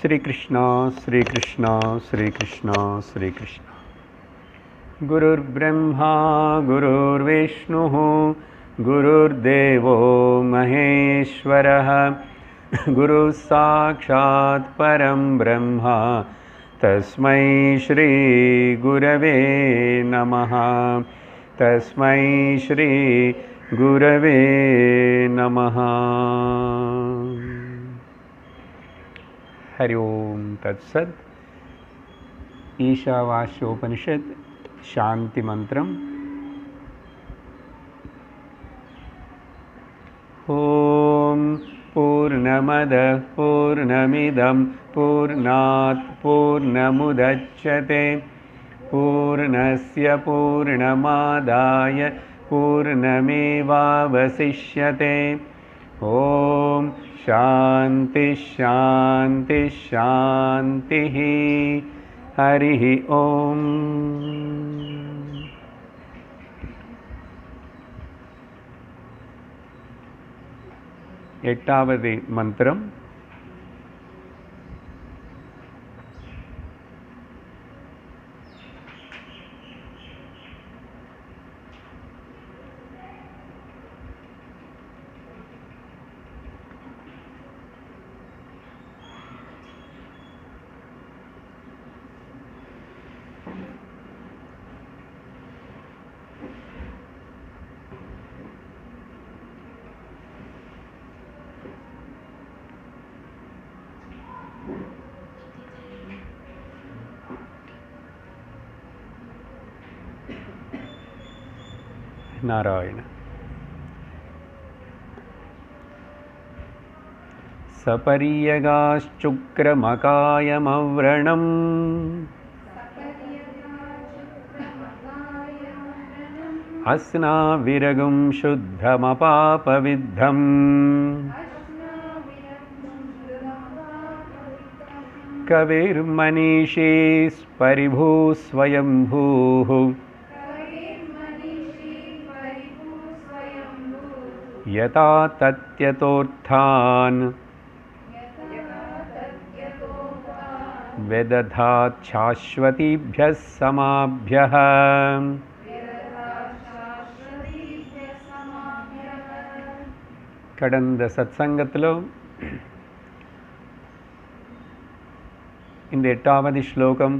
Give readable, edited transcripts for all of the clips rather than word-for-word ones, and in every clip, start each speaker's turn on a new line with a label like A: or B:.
A: श्री कृष्ण श्री कृष्ण श्री कृष्ण श्री कृष्ण। गुरुर्ब्रह्मा गुरुर्विष्णुः गुरुर्देवो महेश्वरः गुरुः साक्षात् परं ब्रह्म तस्मै श्री गुरवे नमः। तस्मै श्री गुरवे नमः। हरि ओम तत्सत्। ईशावास्योपनिषद शांति मंत्रम। ओम पूर्णमदः पूर्णमिदं पूर्णात् पूर्णमुदच्यते पूर्णस्य पूर्णमादाय पूर्णमेवावशिष्यते। ओम शांति शांति शांति। हरि ओम। एट्टावदु मंत्रम। नारायण। सपर्यगाश्चुक्रमकायमव्रणम् अस्नाविरगुं शुद्धमपापविद्धम् कविर्मनीषी परिभूः स्वयंभूः यथा तत्यतोऽर्थान् वेदधात् शाश्वतीभ्यः समाभ्यः। கடந்த சத்சங்கத்தில் இந்த 8வது ஸ்லோகம்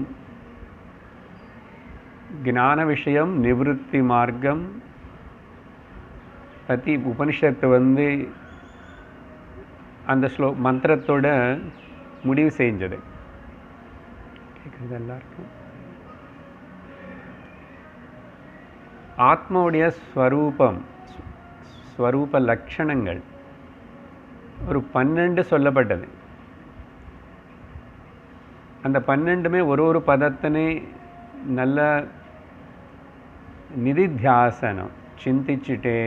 A: ஞான விஷயம் நிவృత్తి மார்க்கம் பற்றி உபனிஷத்து அந்த மந்திரத்தோட முடிவு செஞ்சது. கேட்குறது எல்லாருக்கும்? ஆத்மாவுடைய ஸ்வரூப லட்சணங்கள் ஒரு 12 சொல்லப்பட்டது. அந்த 12மே ஒரு பதத்தினை நல்ல நிதித்தியாசனம் சிந்திச்சுட்டே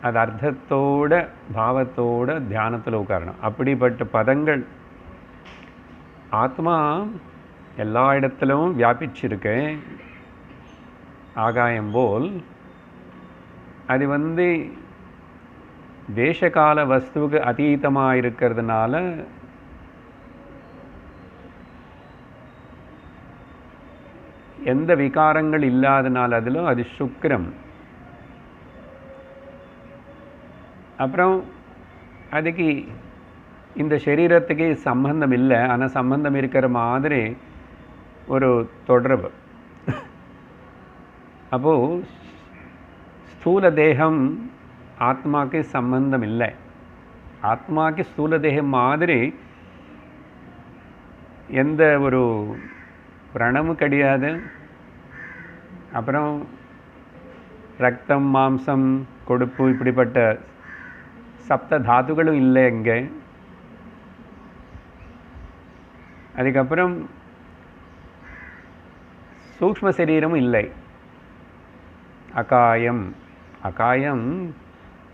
A: அது அர்த்தத்தோட பாவத்தோட தியானத்தில் உட்காரணும். அப்படிப்பட்ட பதங்கள் ஆத்மா எல்லா இடத்திலும் வியாபிச்சிருக்கு ஆகாயம் போல். அது தேசகால வஸ்துவுக்கு அதீதமாக இருக்கிறதுனால எந்த விகாரங்கள் இல்லாதனால அதிலும் அது சுக்கிரம். அப்புறம் அதுக்கு இந்த சரீரத்துக்கு சம்பந்தம் இல்லை, ஆனால் சம்பந்தம் இருக்கிற மாதிரி ஒரு தொடர்பு. அப்போது ஸ்தூல தேகம் ஆத்மாக்கு சம்பந்தம் இல்லை. ஆத்மாக்கு ஸ்தூல தேகம் மாதிரி எந்த ஒரு பிரணமும் கிடையாது. அப்புறம் ரத்தம் மாம்சம் கொழுப்பு இப்படிப்பட்ட சப்த தாதுகளும் இல்லை இங்கே. அதுக்கப்புறம் சூக்ஷ்ம சரீரமும் இல்லை. அகாயம் அகாயம்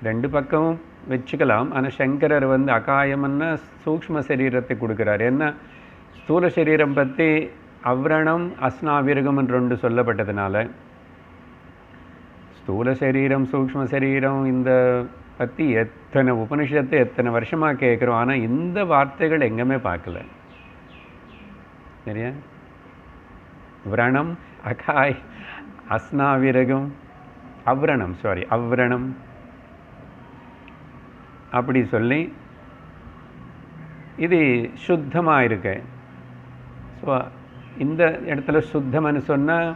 A: ரெண்டு பக்கமும் வச்சுக்கலாம். ஆனால் சங்கரர் அகாயம்னா சூக்ஷ்ம சரீரத்தை கொடுக்குறார். ஏன்னா ஸ்தூல சரீரம் பற்றி அவ்ரணம் அஸ்னாவிரகம் என்று 2 சொல்லப்பட்டதுனால ஸ்தூல சரீரம் சூக்ஷ்ம சரீரம் இந்த பற்றி எத்தனை உபனிஷத்தை எத்தனை வருஷமாக கேட்குறோம். ஆனால் இந்த வார்த்தைகள் எங்கேயுமே பார்க்கல. சரியா? விரணம், அகாய், அஸ்னாவிரகம், அவ்ரணம் அப்படி சொல்லி இது சுத்தமாக இருக்கு. ஸோ இந்த இடத்துல சுத்தம்னு சொன்னால்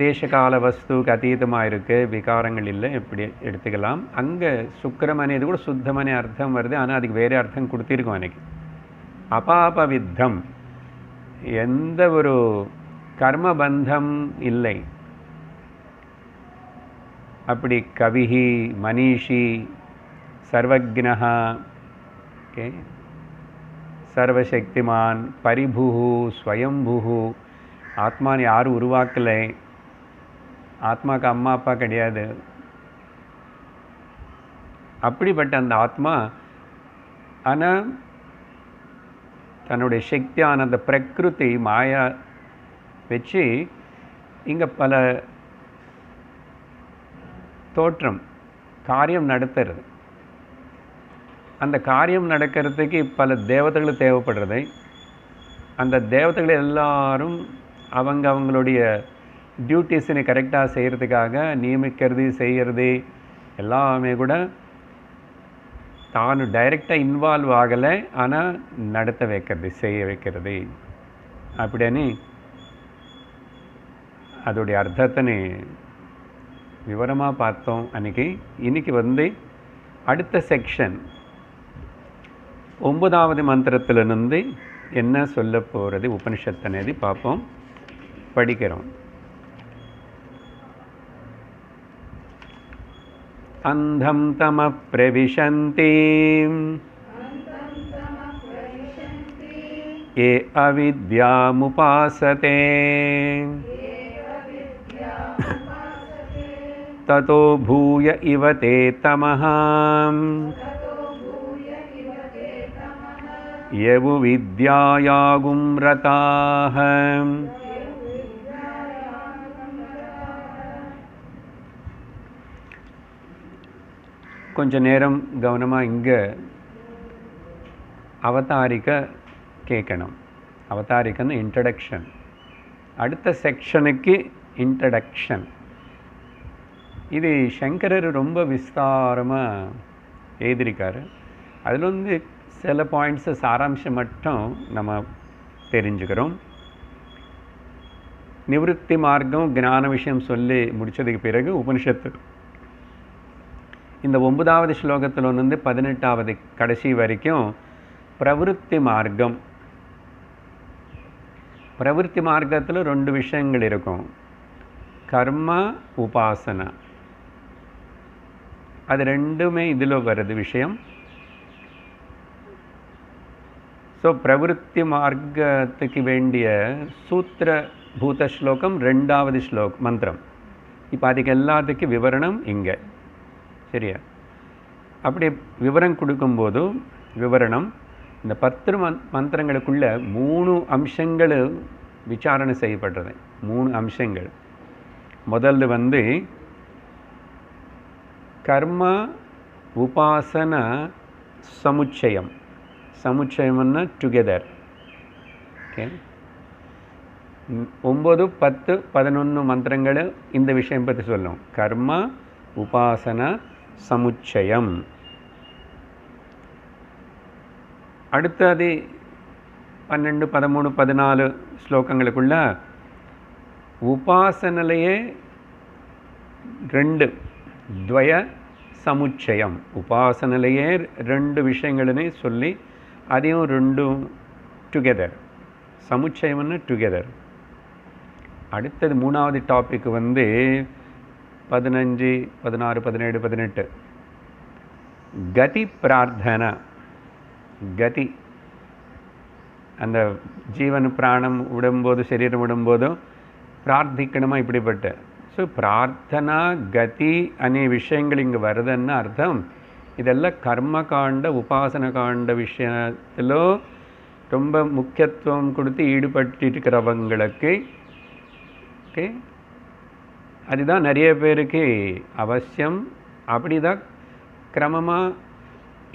A: தேசகால வஸ்துக்கு அதீதமாக இருக்குது, விகாரங்கள் இல்லை, இப்படி எடுத்துக்கலாம். அங்கே சுக்கிரம் అనేది கூட சுத்தமனே அர்த்தம் வருது. ஆனால் அதுக்கு வேறு அர்த்தம் கொடுத்திருக்கோம் எனக்கு. அபாபவித்தம், எந்த ஒரு கர்மபந்தம் இல்லை. அப்படி கவிஹி, மனிஷி, சர்வக்னஹா, ஓகே, சர்வசக்திமான், பரிபுஹு, ஸ்வயம்புஹு, ஆத்மான்னு யாரும் உருவாக்கலை. ஆத்மாவுக்கு அம்மா அப்பா கிடையாது. அப்படிப்பட்ட அந்த ஆத்மா ஆனால் தன்னுடைய சக்தியான அந்த பிரகிருதி மாயா வச்சு இங்கே பல தோற்றம் காரியம் நடத்துறது. அந்த காரியம் நடக்கிறதுக்கு பல தேவதைகள் தேவைப்படுறது. அந்த தேவதைகள் எல்லாரும் அவங்களுடைய டியூட்டிஸினை கரெக்டாக செய்கிறதுக்காக நியமிக்கிறது, செய்கிறது எல்லாமே கூட தான் டைரெக்டாக இன்வால்வ் ஆகலை, ஆனால் நடத்த வைக்கிறது, செய்ய வைக்கிறது. அப்படின்னு அதோடைய அர்த்தத்தை விவரமாக பார்த்தோம் அன்றைக்கி. இன்றைக்கி அடுத்த செக்ஷன் 9வது மந்திரத்திலிருந்து என்ன சொல்ல போகிறது உபனிஷத் అనేది பார்ப்போம், படிக்கிறோம். अंधं तमः प्रविशन्ति ये अविद्यामुपासते ततो भूय इव ते तमः यवुविद्यायागुं रताः. கொஞ்ச நேரம் கவனமாக இங்கே அவதாரிக்க கேட்கணும். அவதாரிக்கன்னு இன்ட்ரடக்ஷன். அடுத்த செக்ஷனுக்கு இன்ட்ரடக்ஷன். இது சங்கரர் ரொம்ப விஸ்தாரமாக எழுதியிருக்காரு. அதில் சில பாயிண்ட்ஸு சாராம்சம் மட்டும் நம்ம தெரிஞ்சுக்கிறோம். நிவೃತ್ತಿ மார்க்கம் ஞான விஷயம் சொல்லி முடித்ததுக்கு பிறகு உபனிஷத்து இந்த 9வது ஸ்லோகத்தில் 18வது கடைசி வரைக்கும் பிரவருத்தி மார்க்கம். பிரவருத்தி மார்க்கத்தில் 2 விஷயங்கள் இருக்கும், கர்மா, உபாசனா. அது ரெண்டுமே இதில் வருது விஷயம். ஸோ பிரவருத்தி மார்க்கத்துக்கு வேண்டிய சூத்திர பூத ஸ்லோகம் 2வது மந்திரம். இப்போ அதுக்கு எல்லாத்துக்கும் விவரணம் இங்கே. சரியா? அப்படி விவரம் கொடுக்கும்போது விவரணம் இந்த 10 மந்திரங்களுக்குள்ள 3 அம்சங்கள் விசாரணை செய்யப்படுறது. 3 அம்சங்கள். முதல்ல கர்மா, உபாசனா, சமுச்சயம். சமுச்சயம்னா டுகெதர். ஓகே. 9, 10, 11 மந்திரங்கள் இந்த விஷயம் பற்றி சொல்லும். கர்மா, உபாசனா, சமுச்சயம். அடுத்தது 12, 13, 14 ஸ்லோகங்களுக்குள்ள உபாசனையிலேயே 2 துவய சமுச்சயம். உபாசனையிலேயே 2 விஷயங்கள்னு சொல்லி அதையும் 2 டுகெதர். சமுச்சயம்னு டுகெதர். அடுத்தது 3வது டாபிக் 15, 16, 17, 18 கதி பிரார்த்தனா. கதி அந்த ஜீவன் பிராணம் விடும்போது, சரீரம் விடும்போதும் பிரார்த்திக்கணுமா இப்படிப்பட்ட. ஸோ பிரார்த்தனா, கதி அనే விஷயங்கள் இங்கே வருதுன்னு அர்த்தம். இதெல்லாம் கர்மகாண்ட, உபாசன காண்ட விஷயத்தில் ரொம்ப முக்கியத்துவம் கொடுத்து ஈடுபட்டு இருக்கிறவங்களுக்கு. ஓகே, அதுதான் நிறைய பேருக்கு அவசியம். அப்படி தான் கிரமமாக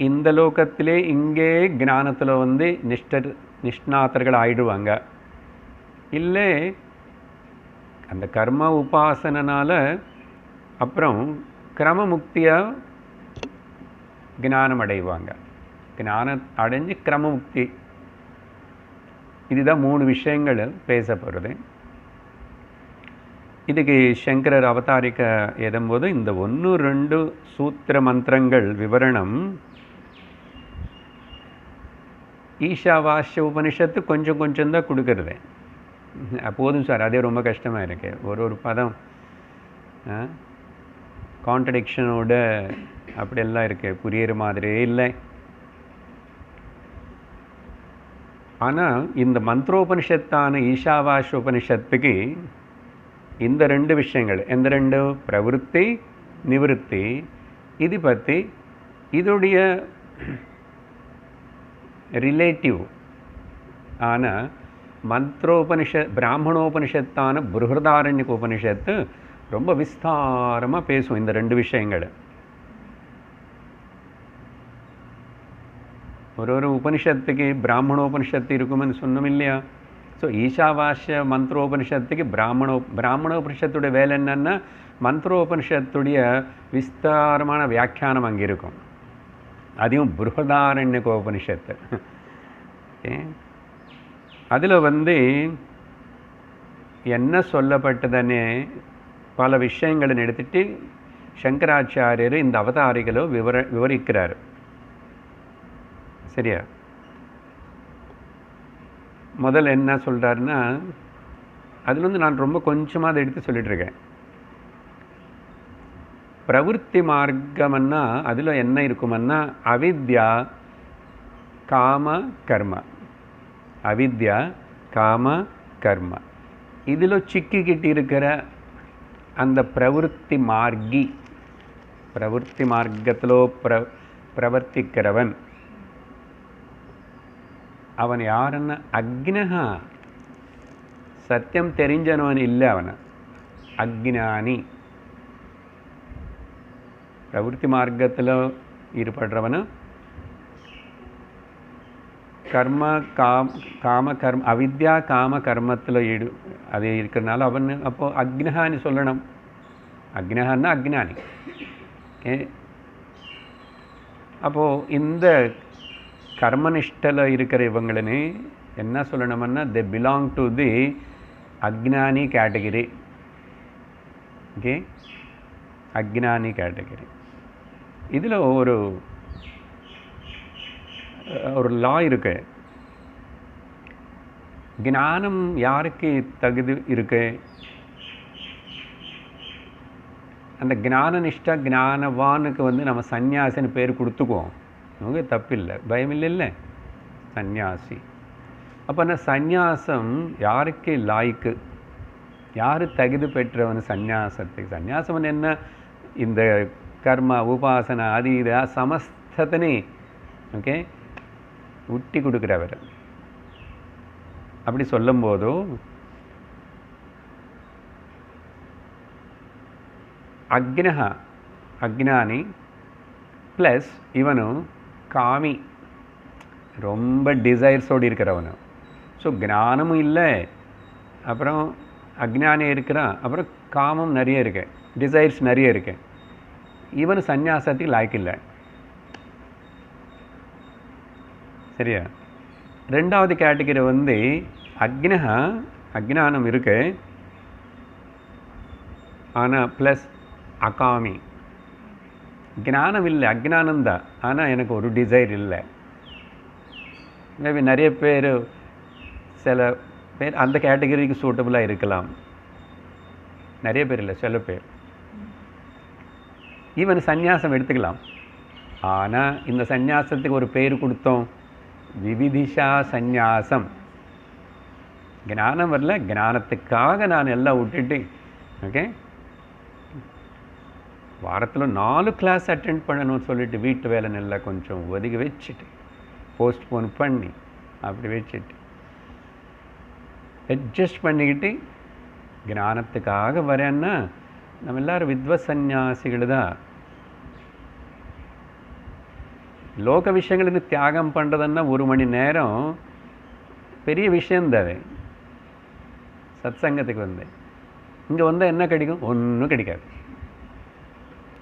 A: இந்த லோகத்திலே இங்கே ஞானத்தில் வந்து நிஷ்ணாத்தர்கள் ஆயிடுவாங்க. இல்லை அந்த கர்ம உபாசனால் அப்புறம் கிரமமுக்தியாக ஞானம் அடைவாங்க. ஞானம் அடைஞ்சு கிரமமுக்தி. இதுதான் 3 விஷயங்கள் பேசப்படுறது. இதுக்கு சங்கரர் அவதாரிக்க ஏதும்போது இந்த 1-2 சூத்திர மந்திரங்கள் விவரணம் ஈஷாவாஸ்ய உபனிஷத்து கொஞ்சம் தான் கொடுக்கறது. போதும் சார், அதே ரொம்ப கஷ்டமாக இருக்கு. ஒரு பதம் கான்ட்ரடிக்ஷனோட அப்படியெல்லாம் இருக்கு, புரியுற மாதிரியே இல்லை. ஆனால் இந்த மந்திரோபனிஷத்தான ஈஷாவாஸ்ய உபனிஷத்துக்கு இந்த 2 விஷயங்கள், எந்த 2? பிரவருத்தி நிவருத்தி. இது பற்றி இதோடைய ரிலேட்டிவ் ஆனால் பிராமணோபனிஷத்தான பிருஹதாரண்யக உபனிஷத்து ரொம்ப விஸ்தாரமாக பேசும் இந்த 2 விஷயங்கள். ஒரு உபனிஷத்துக்கு பிராமணோபனிஷத்து இருக்குமென்னு சொன்னோம் இல்லையா? ஸோ ஈஷாவாஸ்ய மந்திரோபனிஷத்துக்கு பிராமணோபனிஷத்துடைய வேலை என்னன்னா மந்திரோபனிஷத்துடைய விஸ்தாரமான வியாக்கியானம் அங்கே இருக்கும். அதையும் பிருஹதாரண்யக உபனிஷத்து. அதில் வந்து என்ன சொல்லப்பட்டதுன்னு பல விஷயங்களை எடுத்துட்டு சங்கராச்சாரியர் இந்த அவதாரிகளோ விவரிக்கிறார். சரியா? முதல்ல என்ன சொல்கிறாருன்னா, அதில் வந்து நான் ரொம்ப கொஞ்சமாக அதை எடுத்து சொல்லிகிட்ருக்கேன். பிரவருத்தி மார்க்கம்னா அதில் என்ன இருக்குமன்னா அவித்யா காம கர்ம. அவித்யா காம கர்ம இதில் சிக்கிக்கிட்டு இருக்கிற அந்த பிரவருத்தி மார்க்கி, பிரவருத்தி மார்க்கத்திலோ பிரவர்த்திக்கிறவன் அவன் யாருன்னா அக்னஹா, சத்தியம் தெரிஞ்சவன் இல்லை, அவன் அக்ஞானி. பிரவருத்தி மார்க்கத்தில் ஈடுபடுறவன் கர்ம காம கர்ம அவித்யா காம கர்மத்தில் அது இருக்கிறதுனால அவன் அப்போது அக்னஹான்னு சொல்லணும். அக்னஹான்னா அக்ஞானி. அப்போது இந்த கர்மனிஷ்டில் இருக்கிற இவங்களே என்ன சொல்லணும்னா தே பிலாங் டு தி அக்ஞானி கேட்டகரி. ஓகே, அக்ஞானி கேட்டகரி. இதில் ஒரு லா இருக்கு. ஞானம் யாருக்கு தகுதி இருக்கு? அந்த ஞானனிஷ்டா ஞானவானுக்கு வந்து நம்ம சந்நியாசின்னு பேர் கொடுத்துக்குவோம். நமக்கு தப்பில்லை, பயம் இல்லை, சந்நியாசி. அப்போ நான் சந்நியாசம் யாருக்கு லாய்க்கு, யார் தகுதி பெற்றவன் சந்நியாசத்துக்கு? சந்நியாசம் என்ன? இந்த கர்ம உபாசனை அது இது சமஸ்தனே ஓகே உட்டி கொடுக்குறவர். அப்படி சொல்லும்போதோ அக்னஹா அக்ஞானி ப்ளஸ் இவனு காமி, ரொம்ப டிசைர்ஸோடு இருக்கிறவனு. ஸோ ஞானமும் இல்லை, அப்புறம் அக்ஞானி இருக்கிறான், அப்புறம் காமம் நிறைய இருக்கு, டிசைர்ஸ் நிறைய இருக்கு. இவனு சந்நியாசத்துக்கு லாய்க்கில்லை. சரியா? ரெண்டாவது கேட்டகரி வந்து அக்னஹா, அக்ஞானம் இருக்கு ஆனால் ப்ளஸ் அகாமி. ஞானம் இல்லை, அக்ஞானம்தான், ஆனால் எனக்கு ஒரு டிசைர் இல்லை. மேபி நிறைய பேர், சில பேர் அந்த கேட்டகரிக்கு சூட்டபுளாக இருக்கலாம், நிறைய பேர் இல்லை, சில பேர். ஈவன் சந்நியாசம் எடுத்துக்கலாம். ஆனால் இந்த சந்நியாசத்துக்கு ஒரு பேர் கொடுத்தோம், விவிதிஷா சந்நியாசம். ஞானம் வரல, ஞானத்துக்காக நான் எல்லாம் விட்டுட்டு ஓகே வாரத்தில் 4 கிளாஸ் அட்டெண்ட் பண்ணணும்னு சொல்லிட்டு வீட்டு வேலை நல்லா கொஞ்சம் ஒதுக்கி வச்சுட்டு போஸ்ட்போன் பண்ணி அப்படி வச்சுட்டு அட்ஜஸ்ட் பண்ணிக்கிட்டு ஞானத்துக்காக வரேன்னா நம்ம எல்லோரும் வித்வ சந்நியாசிகள் தான். லோக விஷயங்களுக்கு தியாகம் பண்ணுறதுன்னா 1 மணி நேரம் பெரிய விஷயந்தான் அது. சத் சங்கத்துக்கு வந்து இங்கே வந்தால் என்ன கிடைக்கும்? ஒன்றும் கிடைக்காது,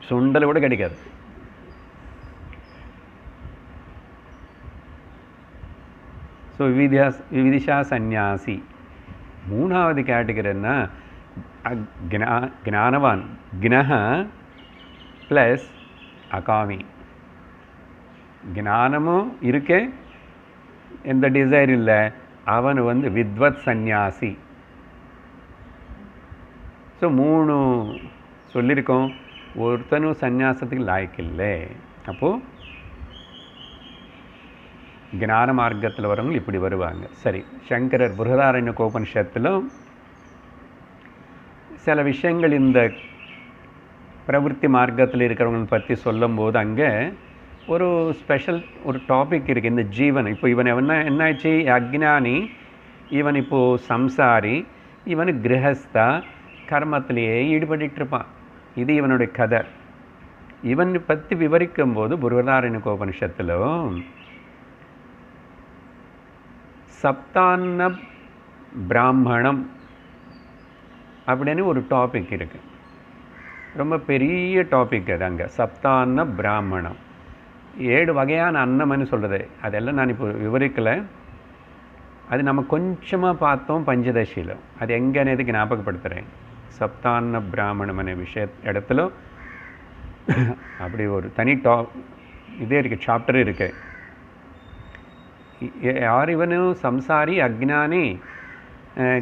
A: சுண்டல் கூட கிடைக்காது. ஸோ விவிதிஷா சந்நியாசி. 3வது கேட்டகரின்னா ஞானவான், கினஹ ப்ளஸ் அகாமி. ஞானமும் இருக்கே, எந்த டிசைர் இல்லை, அவன் வந்து வித்வத் சந்நியாசி. ஸோ 3 சொல்லியிருக்கோம். ஒருத்தனும் சந்நியாசத்துக்கு லாய்க்கில்லை. அப்போது ஞான மார்க்கத்தில் வரவங்க இப்படி வருவாங்க. சரி, சங்கரர் பிருஹதாரண்யகோபனிஷத்தில் சில விஷயங்கள் இந்த பிரவருத்தி மார்க்கத்தில் இருக்கிறவங்களை பற்றி சொல்லும்போது அங்கே ஒரு ஸ்பெஷல் ஒரு டாபிக் இருக்குது. இந்த ஜீவன் இப்போ இவன் என்னாச்சு? அக்ஞானி, இவன் இப்போது சம்சாரி, இவன் கிரகஸ்தா, கர்மத்திலேயே ஈடுபட்டு இருப்பான். இது இவனுடைய கதை. இவனை பற்றி விவரிக்கும் போது பிருஹதாரண்யகோபனிஷத்திலும் சப்தான்ன பிராமணம் அப்படின்னு ஒரு டாபிக் இருக்குது. ரொம்ப பெரிய டாபிக் அது. அங்கே சப்தான்ன பிராமணம் 7 வகையான அன்னம்னு சொல்கிறது. அதெல்லாம் நான் இப்போ விவரிக்கலை. அது நம்ம கொஞ்சமாக பார்த்தோம் பஞ்சதசியில். அது எங்கேன்னு எதுக்கு ஞாபகப்படுத்துகிறேன். சப்தான்ன பிராமணம் இடத்துல அப்படி ஒரு தனி இதே இருக்குது, சாப்டர் இருக்குது. யார் இவனும் சம்சாரி, அக்ஞானி,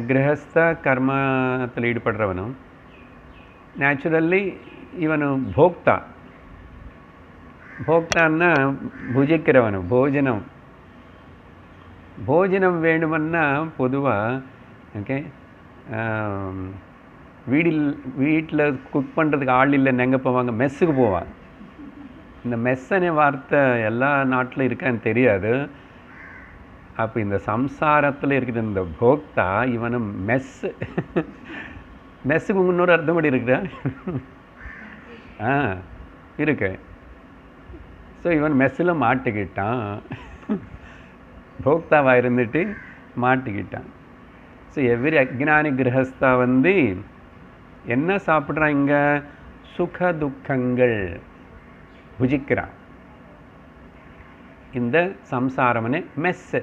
A: கிரகஸ்த, கர்மத்தில் ஈடுபடுறவனும் நேச்சுரல்லி இவனு போக்தா. போக்தான்னா புஜிக்கிறவனு. போஜனம் வேணுமன்னா பொதுவாக ஓகே வீட்டில் குக் பண்ணுறதுக்கு ஆள் இல்லைன்னு எங்கே போவாங்க? மெஸ்ஸுக்கு போவாங்க. இந்த மெஸ்ஸனே வார்த்தை எல்லா நாட்டிலும் இருக்கான்னு தெரியாது. அப்போ இந்த சம்சாரத்தில் இருக்கிற இந்த போக்தா இவனும் மெஸ்ஸுக்கு இன்னொரு அர்த்தப்படி இருக்கிறா இருக்கு. ஸோ இவன் மெஸ்ஸில் மாட்டிக்கிட்டான், போக்தாவாக இருந்துட்டு மாட்டிக்கிட்டான். ஸோ எவ்ரி அக்ஞானி கிரகஸ்தா வந்து என்ன சாப்பிட்றான்? இங்கே சுக துக்கங்கள் புஜிக்கிறான். இந்த சம்சாரம்னே மெஸ்ஸு.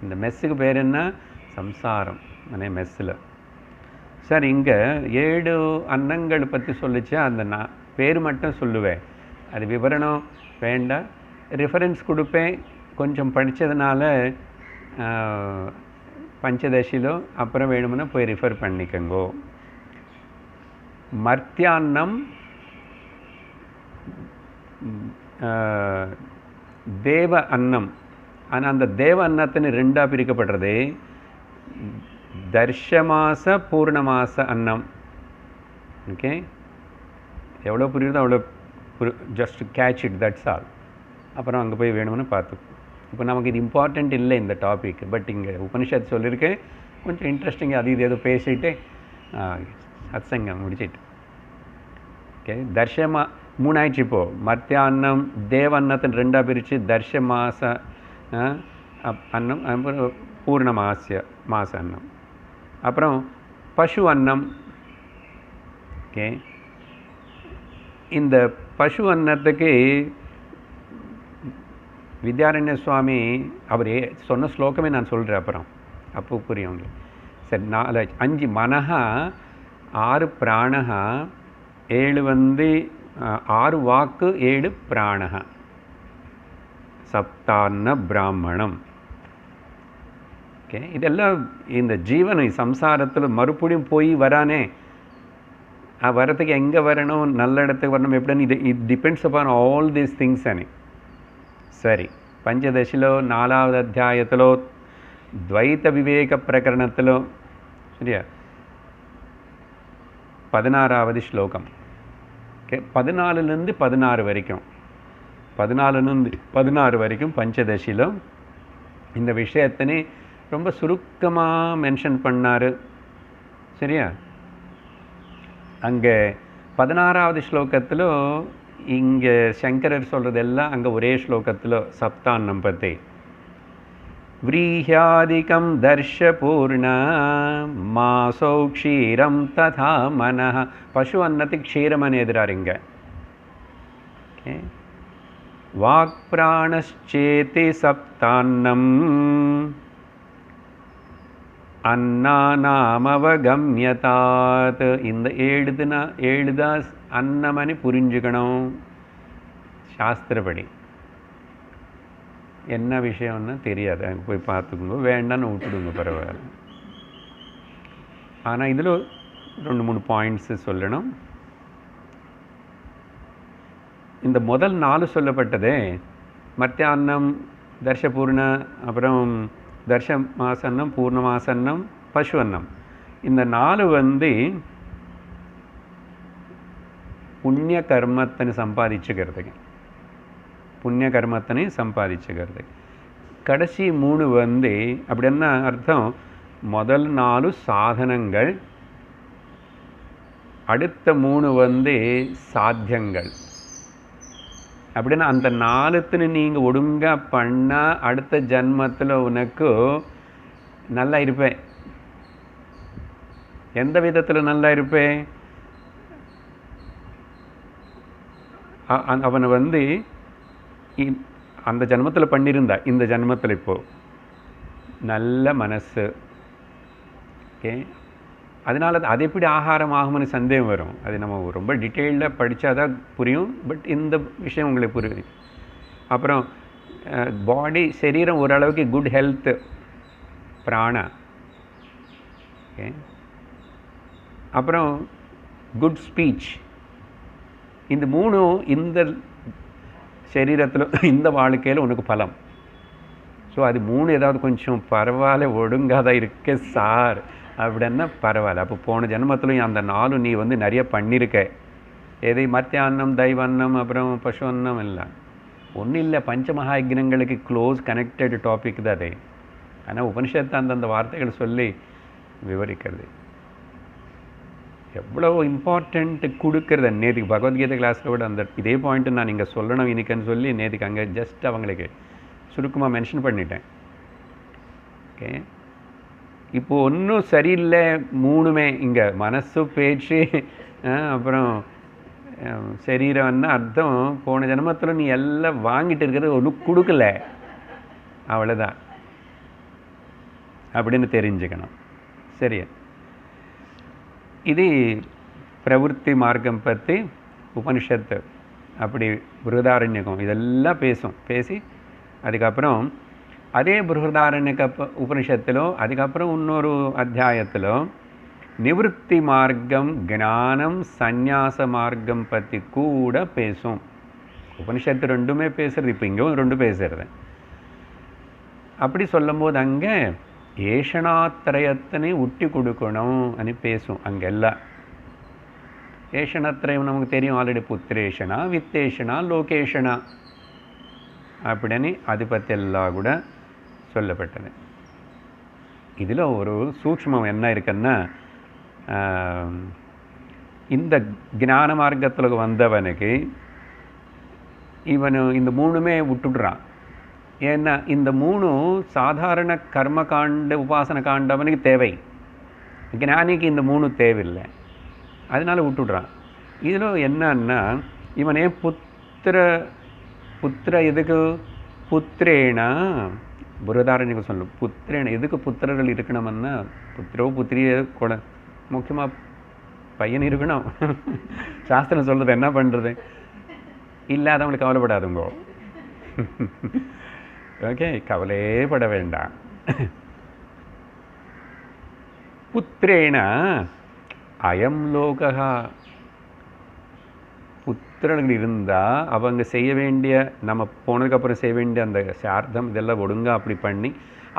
A: இந்த மெஸ்ஸுக்கு பேர் என்ன? சம்சாரம் அனே மெஸ்ஸில். சார் இங்கே 7 அன்னங்கள் பற்றி சொல்லிச்சு. அந்த நான் பேர் மட்டும் சொல்லுவேன், அது விவரணம் வேண்டாம். ரெஃபரன்ஸ் கொடுப்பேன். கொஞ்சம் படித்ததுனால பஞ்சதசிலோ அப்புறம் வேணும்னா போய் ரெஃபர் பண்ணிக்கங்கோ. மர்த்தியான்னம், தேவ அன்னம். ஆனால் அந்த தேவ அன்னத்தின்னு 2ஆக பிரிக்கப்படுறது. தர்ஷமாச பூர்ணமாச அன்னம். ஓகே, எவ்வளோ புரியுதோ அவ்வளோ just catch it, that's all. அப்புறம் அங்கே போய் வேணும்னு பார்த்து. இப்போ நமக்கு இது இம்பார்ட்டண்ட் இல்லை இந்த டாபிக். பட் இங்கே உபனிஷத் சொல்லியிருக்கேன், கொஞ்சம் இன்ட்ரெஸ்டிங்காக அது இது ஏதோ பேசிட்டு சத்சங்கம் முடிச்சிட்டு. ஓகே, 3 ஆயிடுச்சு. இப்போது மர்த்தியான்னம் தேவ அன்னத்தின் 2ஆக பிரித்து தர்ஷமாச அன்னம், அப்புறம் பூர்ணமாச அன்னம், அப்புறம் பசு அன்னம். ஓகே, இந்த பசு அன்னத்துக்கு வித்யாரண்ய சுவாமி அவர் சொன்ன ஸ்லோகமே நான் சொல்கிறேன், அப்புறம் அப்போ புரியும் உங்களுக்கு. சரி, 5 மனஹா, 6 பிராணஹா, 7 வந்து 6 வாக்கு, 7 பிராணஹா, சப்தான்ன பிராமணம். ஓகே, இதெல்லாம் இந்த ஜீவனை சம்சாரத்தில் மறுபடியும் போய் வரானே, வரத்துக்கு எங்கே வரணும், நல்ல இடத்துக்கு வரணும், எப்படின்னு it depends upon all these things అని. சரி, பஞ்சதசிలో 4வது அத்தியாயத்திலோ ద్వైత விவேக பிரகரணத்திலோ சரியா 16வது ஸ்லோகம். ஓகே, 14லேருந்து 16 வரைக்கும், 14லேருந்து 16 வரைக்கும் பஞ்சதசியில் இந்த விஷயத்தினே ரொம்ப சுருக்கமாக மென்ஷன் பண்ணார். சரியா, அங்கே 16வது ஸ்லோகத்தில் இங்கே சங்கரர் சொல்கிறதெல்லாம் அங்கே ஒரே ஸ்லோகத்தில் சப்தான்னம் பற்றி. व्रीह्यादिकं दर्शपूर्ण मासौ क्षीरं तथा मनः. பசு அன்னத்துக்கு க்ஷீரமன் எதிராருங்க. Okay, walk பிராணச்சேதி சப்தான்னம் அன்னாநாமவகம்யதாத். இந்த ஏழுதா அன்னமனி புரிஞ்சுக்கணும் சாஸ்திரப்படி. என்ன விஷயம்னு தெரியாது, அங்கே போய் பார்த்துக்கோங்க, வேண்டான்னு விட்டுடுங்க, பரவாயில்ல. ஆனால் இதில் 2-3 பாயிண்ட்ஸு சொல்லணும். இந்த முதல் 4 சொல்லப்பட்டதே மத்தியான்னம், தர்ஷபூர்ண, அப்புறம் தர்ஷ மாசன்னம், பூர்ணமாசன்னம், பசு அன்னம். இந்த 4 புண்ணிய கர்மத்தினை சம்பாதிச்சுக்கிறதுக்கு, புண்ணிய கர்மத்தினை சம்பாதிச்சுக்கிறது. கடைசி 3 அப்படி என்ன அர்த்தம்? முதல் 4 சாதனங்கள், அடுத்த 3 சாத்தியங்கள். அப்படின்னா அந்த 4 நீங்கள் ஒழுங்காக பண்ணால் அடுத்த ஜன்மத்தில் உனக்கு நல்லா இருப்பேன். எந்த விதத்தில் நல்லா இருப்பேன்? அவனை அந்த ஜன்மத்தில் பண்ணியிருந்தா இந்த ஜன்மத்தில் இப்போது நல்ல மனசு. ஓகே, அதனால் அது எப்படி ஆகாரம் ஆகும்னு சந்தேகம் வரும். அது நம்ம ரொம்ப டீட்டெயில்டாக படித்தா தான் புரியும். பட் இந்த விஷயம் உங்களுக்கு புரியும். அப்புறம் பாடி, சரீரம் ஓரளவுக்கு குட் ஹெல்த்து, பிராணா. ஓகே, அப்புறம் குட் ஸ்பீச். இந்த 3 இந்த சரீரத்தில், இந்த வாழ்க்கையில் உனக்கு பலம். ஸோ அது 3 ஏதாவது கொஞ்சம் பரவாயில்ல, ஒழுங்காக இருக்க சார் அப்படின்னா பரவாயில்ல. அப்போ போன ஜென்மத்திலையும் அந்த 4 நீ நிறைய பண்ணியிருக்க. எதை மத்தியான்னம், தெய்வன்னம், அப்புறம் பசு அன்னம் இல்லை, ஒன்றும் இல்லை. பஞ்சமகாயஜ்ஞங்களுக்கு க்ளோஸ் கனெக்டட் டாபிக் தான் அது. ஆனால் உபனிஷத்தை அந்தந்த வார்த்தைகள் சொல்லி விவரிக்கிறது எவ்வளோ இம்பார்ட்டண்ட்டு கொடுக்குறது. நேற்றுக்கு பகவத்கீதை கிளாஸில் விட அந்த இதே பாயிண்ட்டு நான் இங்கே சொல்லணும் இன்னைக்குன்னு சொல்லி நேற்றுக்கு அங்கே ஜஸ்ட் அவங்களுக்கு சுருக்கமாக மென்ஷன் பண்ணிட்டேன். ஓகே, இப்போது ஒன்றும் சரியில்லை 3மே இங்கே மனசு, பேச்சு, அப்புறம் சரீரம்னா அர்த்தம் போன ஜென்மத்தில் நீ எல்லாம் வாங்கிட்டு இருக்கிறது ஒன்றும் கொடுக்கல, அவ்வளோதான் அப்படின்னு தெரிஞ்சுக்கணும். சரியா? இது பிரவருத்தி மார்க்கம் பற்றி உபனிஷத்து அப்படி பிருகதாரண்யகம் இதெல்லாம் பேசி அதுக்கப்புறம் அதே பிருகதாரண்யக உபனிஷத்திலோ அதுக்கப்புறம் இன்னொரு அத்தியாயத்திலோ நிவృత్తి மார்க்கம், ஞானம், சந்நியாச மார்க்கம் பற்றி கூட பேசும். உபனிஷத்து 2மே பேசுறது, இப்போ இங்கேயும் 2 பேசுறது. அப்படி சொல்லும்போது அங்கே ஏஷணாத்திரயத்தினை உட்டி கொடுக்கணும் అని பேசும். அங்கெல்லாம் ஏஷணத்திரயம் நமக்கு தெரியும் ஆல்ரெடி. புத்திரேஷனா, வித்தேஷனா, லோகேஷனா அப்படின்னு அது பற்றி எல்லாம் கூட சொல்லப்பட்டது. இதில் ஒரு சூக்ஷ்மம் என்ன இருக்குன்னா, இந்த ஞான மார்க்கத்தில் வந்தவனுக்கு இவனு இந்த 3மே விட்டுடுறான். ஏன்னா இந்த 3 சாதாரண கர்மகாண்ட உபாசன காண்டவனுக்கு தேவை, ஞானிக்கு இந்த 3 தேவையில்லை, அதனால விட்டுடுறான். இதில் என்னன்னா இவனே புத்திர எதுக்கு புத்திரேனா, புரதாரண்யக்கு சொல்லும் புத்திரேன எதுக்கு புத்திரர்கள் இருக்கணும்னா, புத்திரோ புத்திரிய கூட முக்கியமாக பையன் இருக்கணும். சாஸ்திரம் சொல்கிறது என்ன பண்ணுறது, இல்லாதவங்களுக்கு கவலைப்படாதுங்கோ. ஓகே, கவலையே பட வேண்டாம். புத்திரேன அயம் லோகா, புத்திரர்கள் இருந்தால் அவங்க செய்ய வேண்டிய, நம்ம போனதுக்கப்புறம் செய்ய வேண்டிய அந்த சார்த்தம் இதெல்லாம் ஒழுங்காக அப்படி பண்ணி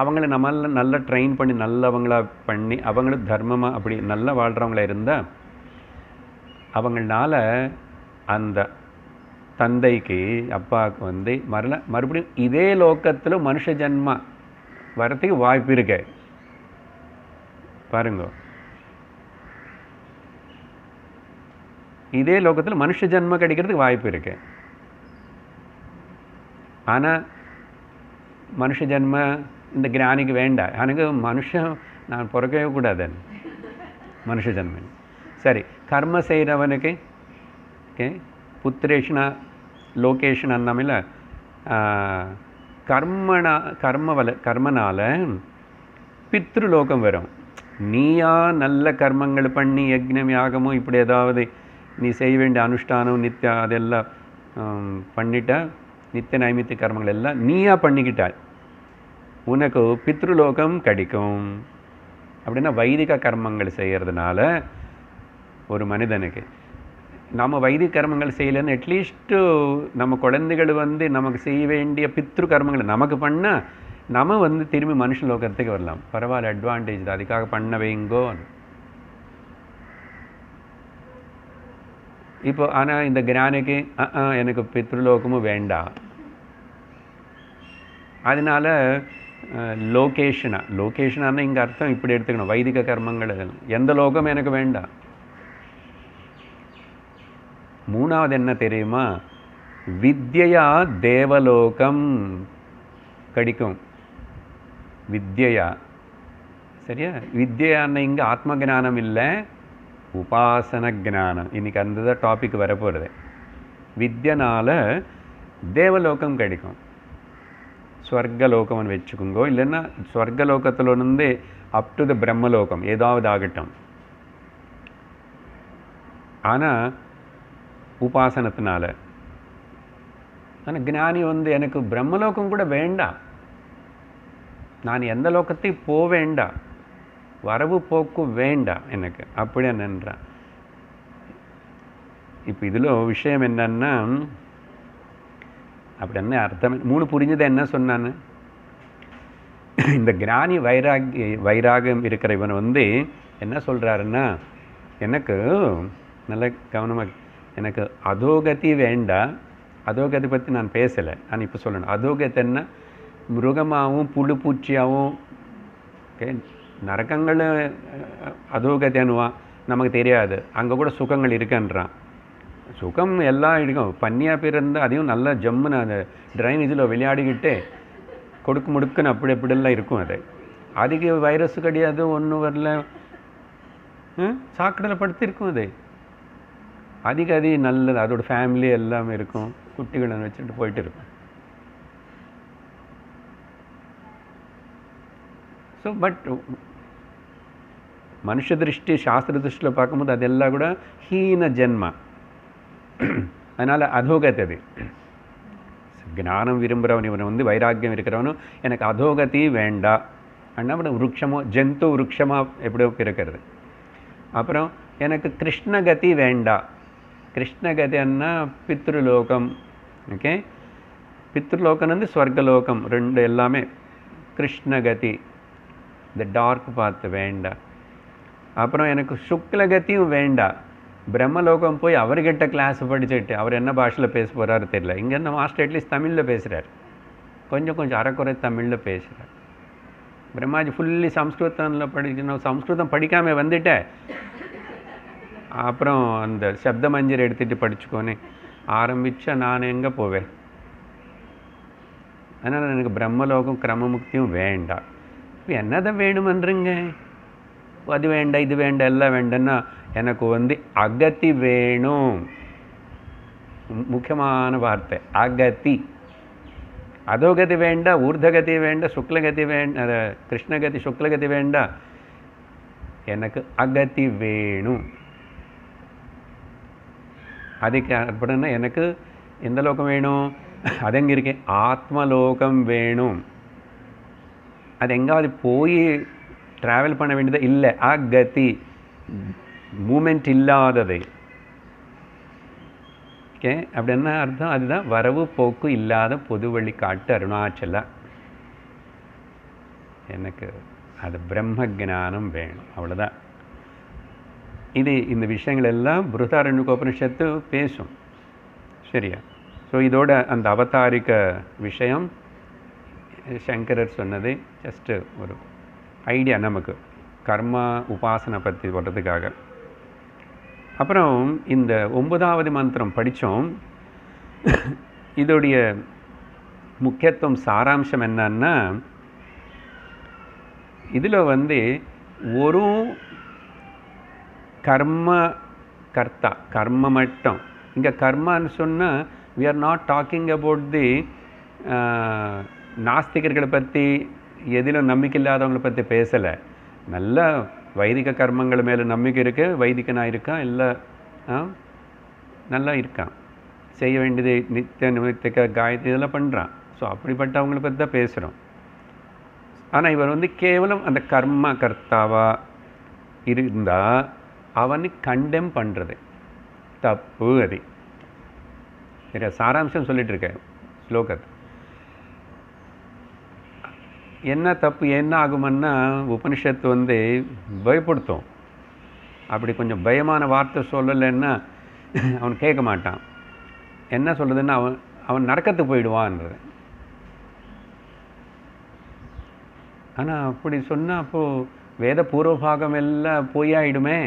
A: அவங்கள நம்மள நல்லா ட்ரெயின் பண்ணி நல்லவங்களாக பண்ணி அவங்களும் தர்மமாக அப்படி நல்லா வாழ்கிறவங்களா இருந்தால் அவங்களால அந்த தந்தைக்கு அப்பாவுக்கு மறுபடியும் இதே லோக்கத்தில் மனுஷ ஜன்மா வரத்துக்கு வாய்ப்பு இருக்கு. பாருங்க, இதே லோகத்தில் மனுஷ ஜென்மம் கிடைக்கிறதுக்கு வாய்ப்பு இருக்கு. ஆனால் மனுஷ ஜென்ம இந்த ஞானிக்கு வேண்டாம். எனக்கு மனுஷன் நான் பிறக்கவே கூடாது மனுஷ ஜென்மம். சரி, கர்ம செய்கிறவனுக்கு ஓகே புத்திரேஷன லோகேஷன் அந்தமில்ல கர்மனால பித்ருலோகம் வரும். நீயா நல்ல கர்மங்கள் பண்ணி யக்ஞம் யாகமும் இப்படி ஏதாவது நீ செய்ய வேண்டிய அனுஷ்டானம் நித்திய அதெல்லாம் பண்ணிட்ட, நித்திய நைமித்திய கர்மங்கள் எல்லாம் நீயா பண்ணிக்கிட்டாய், உனக்கு பித்ருலோகம் கிடைக்கும். அப்படின்னா வைதிக கர்மங்கள் செய்கிறதுனால ஒரு மனிதனுக்கு நம்ம வைதிக கர்மங்கள் செய்யலைன்னு அட்லீஸ்ட்டு நம்ம குழந்தைகள் நமக்கு செய்ய வேண்டிய பித்ரு கர்மங்களை நமக்கு பண்ணால் நம்ம திரும்பி மனுஷ லோகத்துக்கு வரலாம். பரவாயில்ல, அட்வான்டேஜ் தான், அதுக்காக பண்ண வைங்கோ. இப்போ ஆனால் இந்த ஞானிக்கு எனக்கு பித்ருலோகமும் வேண்டாம். அதனால லோகேஷனான இங்கே அர்த்தம் இப்படி எடுத்துக்கணும், வைதிக கர்மங்கள் எந்த லோகம் எனக்கு வேண்டாம். மூணாவது என்ன தெரியுமா, வித்யா தேவலோகம் கிடைக்கும். வித்யா சரியா, வித்யான்னு இங்கே ஆத்ம ஜானம் இல்லை, உபாசன ஜானம். இன்னைக்கு அந்த தான் டாபிக் வரப்போகிறது. வித்யனால தேவலோகம் கிடைக்கும், ஸ்வர்கலோகம்னு வச்சுக்கோங்கோ. இல்லைன்னா ஸ்வர்கலோகத்திலிருந்து அப் டு த பிரம்மலோகம் ஏதாவது ஆகட்டும். ஆனால் உபாசனத்தினால. ஆனால் ஞானி எனக்கு பிரம்மலோகம் கூட வேண்டாம், நான் எந்த லோகத்தையும் போக வேண்டாம், வரவு போக்கு வேண்டாம் எனக்கு, அப்படியே நின்றான். இப்போ இதில் விஷயம் என்னன்னா, அப்படி என்ன அர்த்தம் மூணு புரிஞ்சது என்ன சொன்னான்னு, இந்த ஞானி வைராகம் இருக்கிற இவன் என்ன சொல்கிறாருன்னா, எனக்கு நல்ல கவனமாக, எனக்கு அதோகதி வேண்டாம். அதோகதி பற்றி நான் பேசலை, நான் இப்போ சொல்லணும். அதோகதி என்ன, மிருகமாகவும் புழு பூச்சியாகவும் ஓகே நரகங்கள் அதோகதி அனுவான், நமக்கு தெரியாது. அங்கே கூட சுகங்கள் இருக்குன்றான். சுகம் எல்லாம் இருக்கும். பன்னியாக பேர் இருந்தால் அதையும் நல்லா ஜம்முன்னு அந்த ட்ரைனேஜில் விளையாடிக்கிட்டு கொடுக்கு முடுக்குன்னு அப்படி எப்படிலாம் இருக்கும். அதுக்கு வைரஸ் கிடையாது, ஒன்றும் வரல, சாக்கடையில் படுத்திருக்கும். அது நல்லது, அதோட ஃபேமிலி எல்லாமே இருக்கும், குட்டிகளை வச்சுட்டு போயிட்டு இருக்கும். ஸோ பட் மனுஷ திருஷ்டி சாஸ்திர திருஷ்டியில் பார்க்கும்போது அதெல்லாம் கூட ஹீன ஜென்மா. அதனால் அதோகதி. அது ஞானம் விரும்புகிறவன் இவன் வைராக்கியம் இருக்கிறவனும் எனக்கு அதோகதி வேண்டாம் அப்படின்னா விருட்சமோ ஜந்து விருட்சமாக எப்படியோ இருக்கிறது. அப்புறம் எனக்கு கிருஷ்ணகதி வேண்டாம். கிருஷ்ணகதின்னா பித்ருலோகம். ஓகே, பித்ருலோகம் ஸ்வர்கலோகம் ரெண்டு எல்லாமே. கிருஷ்ணகதி இந்த டார்க் பார்த்து வேண்டாம். அப்புறம் எனக்கு சுக்லகத்தியும் வேண்டாம். பிரம்மலோகம் போய் அவர்கிட்ட கிளாஸ் படிச்சுட்டு அவர் என்ன பாஷையில் பேச போகிறாரு தெரியல. இங்கே இருந்த மாஸ்டர் அட்லீஸ்ட் தமிழில் பேசுகிறார், கொஞ்சம் அரைக்குறை தமிழில் பேசுகிறார். பிரம்மாஜி ஃபுல்லி சம்ஸ்கிருதத்தில் படிக்கணும், சம்ஸ்கிருதம் படிக்காமல் வந்துட்டேன். அப்புறம் அந்த சப்த மஞ்சள் எடுத்துகிட்டு படிச்சுக்கோனே ஆரம்பித்தா நான் எங்கே போவேன். அதனால் எனக்கு பிரம்மலோகம் கிரமமுக்தியும் வேண்டாம். இப்போ என்னதான் வேணுமன்றீங்க, அது வேண்டாம் இது வேண்டாம் எல்லாம் வேண்டாம்னா எனக்கு அகதி வேணும். முக்கியமான வார்த்தை அகதி. அதோகதி வேண்டாம், ஊர்தகதி வேண்டாம், சுக்லகதி வேண்டாம், கிருஷ்ணகதி சுக்லகதி வேண்டாம், எனக்கு அகதி வேணும். அதுக்கு அப்படின்னா எனக்கு எந்த லோகம் வேணும், அது எங்கே இருக்கு, ஆத்மலோகம் வேணும். அது எங்காவது போய் ட்ராவல் பண்ண வேண்டியது இல்லை, அகதி மூமெண்ட் இல்லாதது. ஓகே, அப்படி என்ன அர்த்தம், அதுதான் வரவு போக்கு இல்லாத பொது வழி காட்டு அருணாச்சலா. எனக்கு அது பிரம்ம ஜானம் வேணும், அவ்வளோதான். இந்த விஷயங்கள் எல்லாம் பிருஹதாரண்யகோபனிஷத்து பேசும், சரியா? ஸோ இதோட அந்த அவதாரிக விஷயம் சங்கரர் சொன்னது ஜஸ்ட்டு ஒரு ஐடியா நமக்கு கர்மா உபாசனை பற்றி சொல்கிறதுக்காக. அப்புறம் இந்த 9வது மந்திரம் படித்தோம். இதோடைய முக்கியத்துவம் சாராம்சம் என்னன்னா, இதில் ஒரு கர்த்தா கர்ம மட்டும். இங்கே கர்மான்னு சொன்னால் we are not talking about the நாஸ்திகர்களை பற்றி, எதிலும் நம்பிக்கை இல்லாதவங்களை பற்றி பேசலை. நல்ல வைதிக கர்மங்கள் மேலே நம்பிக்கை இருக்கு, வைதிகனாக இருக்கான், எல்லாம் நல்லா இருக்கான், செய்ய வேண்டியது நித்திய நிமித்திக காயத்ரி இதெல்லாம் பண்ணுறான். ஸோ அப்படிப்பட்டவங்களை பற்றி தான் பேசுகிறோம். ஆனால் இவர் கேவலம் அந்த கர்ம கர்த்தாவாக இருந்தால் அவனை கண்டெம் பண்ணுறது தப்பு. அது சரியா? சாராம்சம் சொல்லிட்டு இருக்கேன் ஸ்லோகத்தை. என்ன தப்பு என்ன ஆகுமன்னா, உபனிஷத்து பயப்படுத்தும். அப்படி கொஞ்சம் பயமான வார்த்தை சொல்லலைன்னா அவன் கேட்க மாட்டான். என்ன சொல்கிறதுன்னா, அவன் நரக்கத்துக்கு போயிடுவான்றது. ஆனால் அப்படி சொன்னால் அப்போது வேத பூர்வபாகம் எல்லாம் பொய்யாயிடுமே.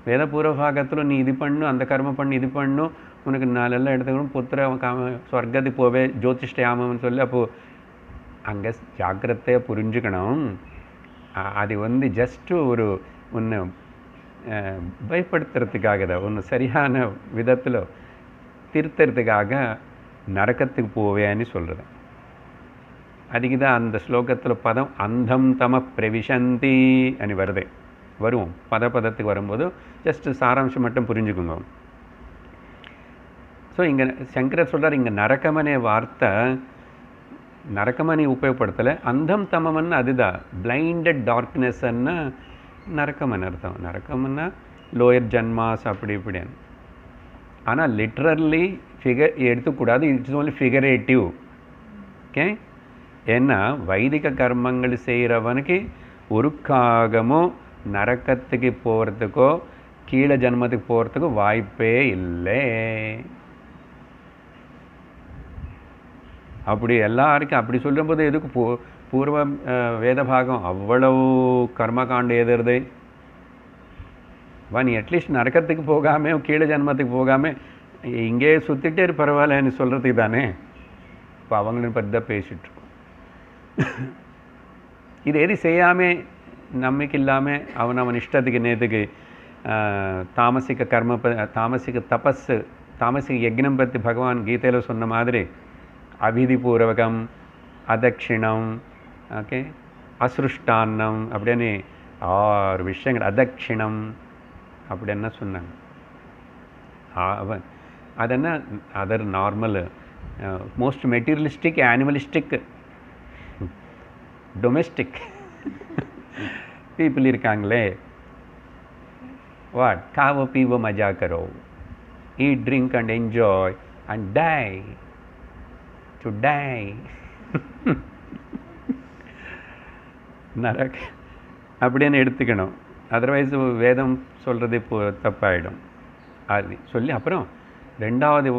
A: வேத பூர்வபாகத்தில் நீ இது பண்ணு, அந்த கர்மம் பண்ணு, இது பண்ணும், உனக்கு நாளெல்லாம் எடுத்துக்கணும், புத்திர ஸ்வர்க்கத்துக்கு போவே ஜோதிஷ்டயாமன்னு சொல்லி. அப்போது அங்கே ஜாக்கிரதையாக புரிஞ்சுக்கணும். அது ஜஸ்ட்டு ஒன்று பயப்படுத்துறதுக்காக தான், ஒன்று சரியான விதத்தில் திருத்துறதுக்காக நரக்கத்துக்கு போவேன்னு சொல்கிறது. அதுக்கு தான் அந்த ஸ்லோகத்தில் பதம் அந்தம் தம பிரவிசந்தி అని வரும். பதத்துக்கு வரும்போது ஜஸ்ட்டு சாராம்சம் மட்டும் புரிஞ்சுக்குங்க. ஸோ இங்கே சங்கரர் சொல்கிறார், இங்கே நரக்கமனே வார்த்தை நரக்கமனை உபயோகப்படுத்தலை. அந்தம் தமம்னு அதுதான் பிளைண்டட் டார்க்னஸ்ன்னா நரக்கமன் அர்த்தம். நரக்கம்னா லோயர் ஜன்மாஸ் அப்படி இப்படின்னு. ஆனால் லிட்ரலி எடுத்துக்கூடாது. It's only figurative. ஓகே? ஏன்னா வைதிக கர்மங்கள் செய்கிறவனுக்கு ஒரு காகமும் நரக்கத்துக்கு போகிறதுக்கோ கீழே ஜன்மத்துக்கு போகிறதுக்கோ வாய்ப்பே இல்லை. அப்படி எல்லாருக்கும் அப்படி சொல்லும்போது எதுக்கு பூர்வ வேத பாகம் அவ்வளவு கர்மகாண்டம் எழுதுறது? நீ அட்லீஸ்ட் நரக்கத்துக்கு போகாமல் கீழே ஜன்மத்துக்கு போகாமல் இங்கே சுற்றிட்டே பரவாயில்லன்னு சொல்கிறதுக்கு தானே. இப்போ அவங்கள பற்றி தான் பேசிகிட்ருக்கோம். இது எது செய்யாமல் நம்பிக்கை இல்லாமல் அவன் இஷ்டத்துக்கு நேற்றுக்கு தாமசிக்க கர்ம தாமசிக்க தபஸு தாமசிக்க யக்னம் பற்றி பகவான் கீதையில் சொன்ன மாதிரி அபிதிபூர்வகம், அதட்சிணம், ஓகே, அசுருஷ்டான்னம் அப்படின்னு 6 விஷயங்கள். அதட்சிணம் அப்படி என்ன சொன்னாங்க? அவன் அதென்ன other normal most materialistic, animalistic, domestic people இருக்காங்களே. வாட்? காவோ பீவோ மஜா கரோ, eat drink and enjoy and die to die. நரக் அப்படின்னு எடுத்துக்கணும். அதர்வைஸ் வேதம் சொல்கிறது இப்போ தப்பாயிடும். அது சொல்லி அப்புறம் 2வது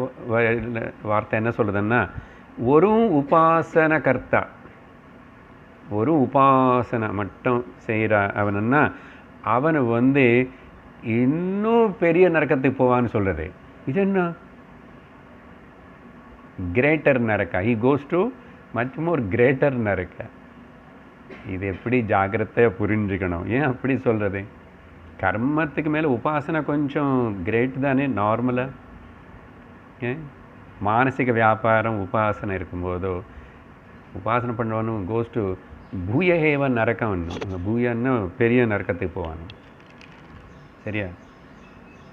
A: வார்த்தை என்ன சொல்லுதுன்னா, ஒரு உபாசன கர்த்தா, ஒரு உபாசனை மட்டும் செய்கிற அவனுன்னா அவனு இன்னும் பெரிய நரக்கத்துக்கு போவான்னு சொல்கிறது. இது என்ன? கிரேட்டர் நரக்கா. He goes to much more greater நரக்கா. இது எப்படி ஜாகிரதையாக புரிஞ்சுக்கணும். ஏன் அப்படி சொல்கிறது? கர்மத்துக்கு மேலே உபாசனை கொஞ்சம் கிரேட் தானே நார்மலாக. ஏன் மானசிக வியாபாரம் உபாசனை இருக்கும்போதோ உபாசனை பண்ணுவானு கோஸ் டு பூயஹேவன் நரக்கம். பூயன்னு பெரிய நரக்கத்துக்கு போவானு. சரியா?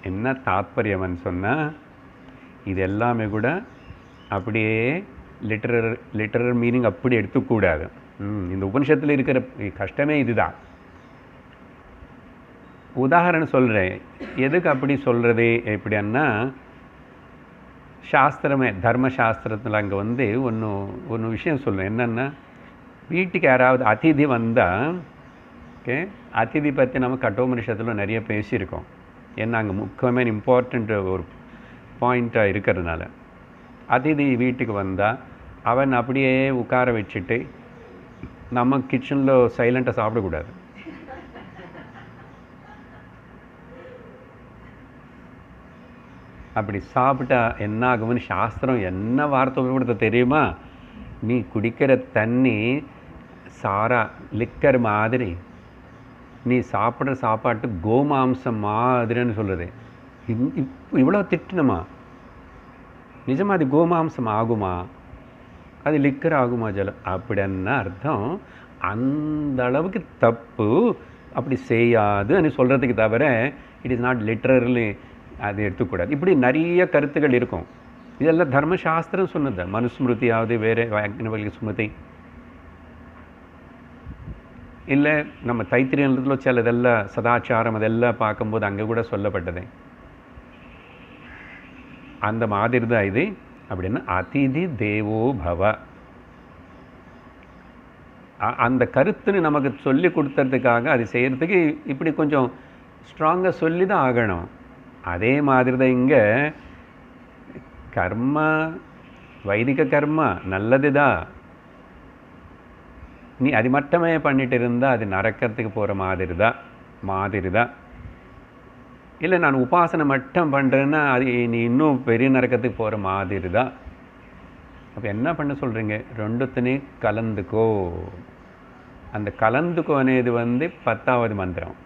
A: என்ன தாத்பரியம்னு சொன்னால் இது எல்லாமே கூட அப்படியே லிட்டரல் மீனிங் அப்படி எடுத்துக்கூடாது. இந்த உபனிஷத்தில் இருக்கிற கஷ்டமே இதுதான். உதாரணம் சொல்கிறேன். எதுக்கு அப்படி சொல்கிறது எப்படின்னா, சாஸ்திரமே தர்மசாஸ்திரத்தில் அங்கே ஒன்று விஷயம் சொல்லுவேன். என்னென்னா, வீட்டுக்கு யாராவது அதிதி வந்தால், ஓகே, அதிதி பற்றி நம்ம கட்டோபனிஷத்தில் நிறைய பேசியிருக்கோம். ஏன்னா அங்கே முக்கியமான இம்பார்ட்டண்ட் ஒரு பாயிண்ட்டாக இருக்கிறதுனால, அதிதி வீட்டுக்கு வந்தால் அவன் அப்படியே உட்கார வச்சுட்டு நம்ம கிச்சனில் சைலண்ட்டாக சாப்பிடக்கூடாது. அப்படி சாப்பிட்டா என்ன ஆகும்னு சாஸ்திரம் என்ன வார்த்தை உபயோகப்படுத்த தெரியுமா? நீ குடிக்கிற தண்ணி சாரா லிக்கர் மாதிரி, நீ சாப்பிட்ற சாப்பாட்டு கோமாம்சம் மாதிரின்னு சொல்லுது. இவ்வளோ திட்டணுமா? நிஜமாக அது கோமாம்சம் ஆகுமா? அது லிக்கர் ஆகுமா ஜலம்? அப்படின்னா அர்த்தம் அந்த அளவுக்கு தப்பு, அப்படி செய்யாதுன்னு சொல்கிறதுக்கு தவிர இட் இஸ் நாட் லிட்ரலி அது எடுத்துக்கூடாது. இப்படி நிறைய கருத்துக்கள் இருக்கும். இதெல்லாம் தர்மசாஸ்திரம் சொன்னது. மனுஸ்மிருதியாவது வேறு யாக்ஞவல்கிய ஸ்மிருதி இல்லை, நம்ம தைத்திரியத்தில் சிலதெல்லாம் சதாச்சாரம் அதெல்லாம் பார்க்கும்போது அங்கே கூட சொல்லப்பட்டது. அந்த மாதிரி தான் இது. அப்படின்னா அதிதி தேவோ பவ, அந்த கருத்துன்னு நமக்கு சொல்லி கொடுத்ததுக்காக அது செய்கிறதுக்கு இப்படி கொஞ்சம் ஸ்ட்ராங்காக சொல்லி தான் ஆகணும். அதே மாதிரி தான் இங்கே கர்மா, வைதிக கர்மா நல்லது தான். நீ அது மட்டுமே பண்ணிட்டு இருந்தால் அது நரக்கத்துக்கு போகிற மாதிரி தான். இல்லை நான் உபாசனை மட்டும் பண்ணுறேன்னா அது நீ இன்னும் பெரிய நரக்கத்துக்கு போகிற மாதிரி தான். அப்போ என்ன பண்ண சொல்கிறீங்க? ரெண்டுத்துனையும் கலந்துக்கோ. அந்த கலந்துக்கோ అనేది 10வது மந்திரம்.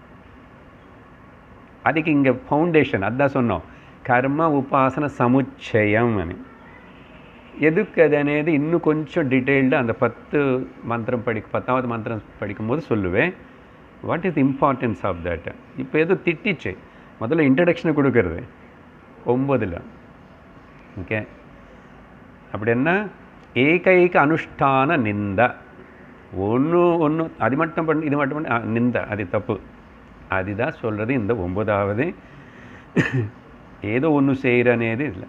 A: அதுக்கு இங்கே ஃபவுண்டேஷன் அதான் சொன்னோம், கர்ம உபாசன சமுச்சயம் అని. எதுக்கு அது అనేది இன்னும் கொஞ்சம் டீட்டெயில்டாக அந்த 10வது மந்திரம் படிக்கும்போது சொல்லுவேன். What is the importance of that. இப்போ எது திட்டிச்சு, முதல்ல இன்ட்ரடக்ஷனை கொடுக்கறது 9ல். ஓகே, அப்படி என்ன? ஏகைக அனுஷ்டான நிந்தா. ஒன்று அது மட்டும் பண்ணி இது மட்டும் பண்ணி நிந்த அது தப்பு. அதுதான் சொல்கிறது இந்த 9வது. ஏதோ ஒன்று செய்கிறனேது இல்லை,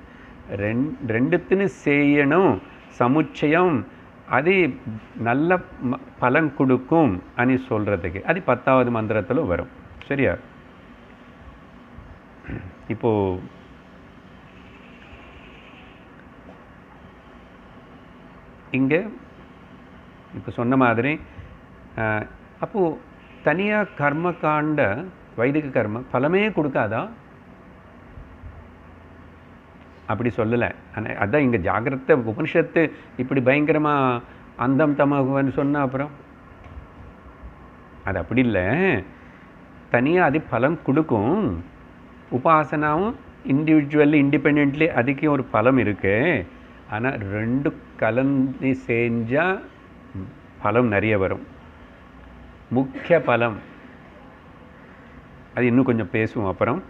A: ரெண்டுத்துன்னு செய்யணும். சமுச்சயம் அது நல்ல பலன் கொடுக்கும் అని சொல்கிறதுக்கு அது 10வது மந்திரத்தில் வரும். சரியா? இப்போது இங்கே இப்போ சொன்ன மாதிரி அப்போது தனியாக கர்ம காண்ட வைதிக கர்ம பலமே கொடுக்காதா? அப்படி சொல்லலை. ஆனால் அதான் இங்கே ஜாகிரத்தை உபனிஷத்து இப்படி பயங்கரமாக அந்தம் தமகுன்னு சொன்னால் அப்புறம் அது அப்படி இல்லை. தனியாக அது பலம் கொடுக்கும். உபாசனாவும் இண்டிவிஜுவல்லி இண்டிபெண்ட்லி அதுக்கு ஒரு பலம் இருக்குது. ஆனால் ரெண்டு கலந்து செஞ்சால் பலம் நிறைய வரும். முக்கிய பலம் அது இன்னும் கொஞ்சம் பேசுவோம் அப்புறம்.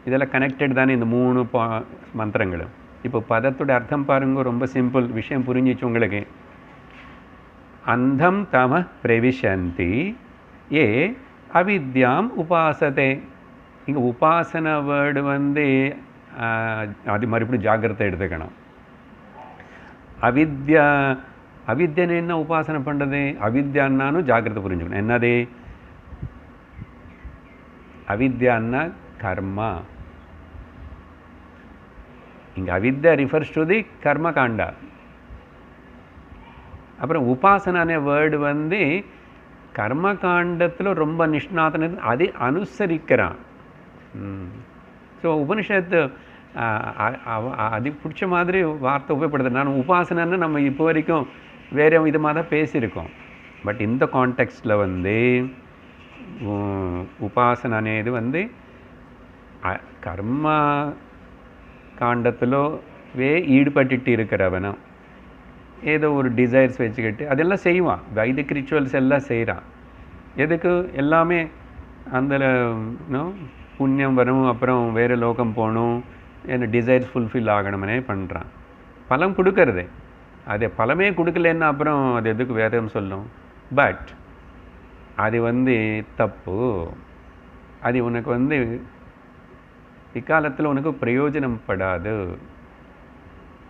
A: இதெல்லாம் கனெக்டட் தானே இந்த 3 மந்திரங்களும். இப்போ பதத்தோட அர்த்தம் பாருங்க, ரொம்ப சிம்பிள் விஷயம் புரிஞ்சிச்சு உங்களுக்கு. அந்தம் தம பிரவிசந்தி ஏ அவித்யாம் உபாசதே. இங்கே உபாசன வேர்டு அது மறுபடியும் ஜாகிரதை எடுத்துக்கணும். அவித்யன்னு என்ன உபாசனை பண்ணுறது? அவித்யான்னாலும் ஜாகிரதை புரிஞ்சுக்கணும். என்னது அவித்யான்னா? கர்மா. இங்கே அவித்யா ரிஃபர்ஸ் டு தி கர்ம காண்டா. அப்புறம் உபாசனான வேர்டு கர்ம காண்டத்தில் ரொம்ப நிஷ்ணாதன அதை அனுசரிக்கிறான். ஸோ உபனிஷத்து அது பிடிச்ச மாதிரி வார்த்தை உபயோகப்படுது. நான் உபாசனைன்னு நம்ம இப்போ வரைக்கும் வேறு விதமாக தான் பேசியிருக்கோம். பட் இந்த கான்டெக்ஸ்டில் உபாசனை అనేది கர்மா காண்டத்திலவே ஈடுபட்டு இருக்கிறவனும் ஏதோ ஒரு டிசைர்ஸ் வச்சுக்கிட்டு அதெல்லாம் செய்வான். வைதிக் ரிச்சுவல்ஸ் எல்லாம் செய்கிறான். எதுக்கு? எல்லாமே அந்த புண்ணியம் வரும், அப்புறம் வேறு லோகம் போகணும், என்ன டிசைர்ஸ் ஃபுல்ஃபில் ஆகணும்னே பண்ணுறான். பலம் கொடுக்கறது. அது பலமே கொடுக்கலன்னா அப்புறம் அது எதுக்கு வேதம் சொல்லும்? பட் அது தப்பு. அது உனக்கு இக்காலத்தில் உனக்கு பிரயோஜனம் படாது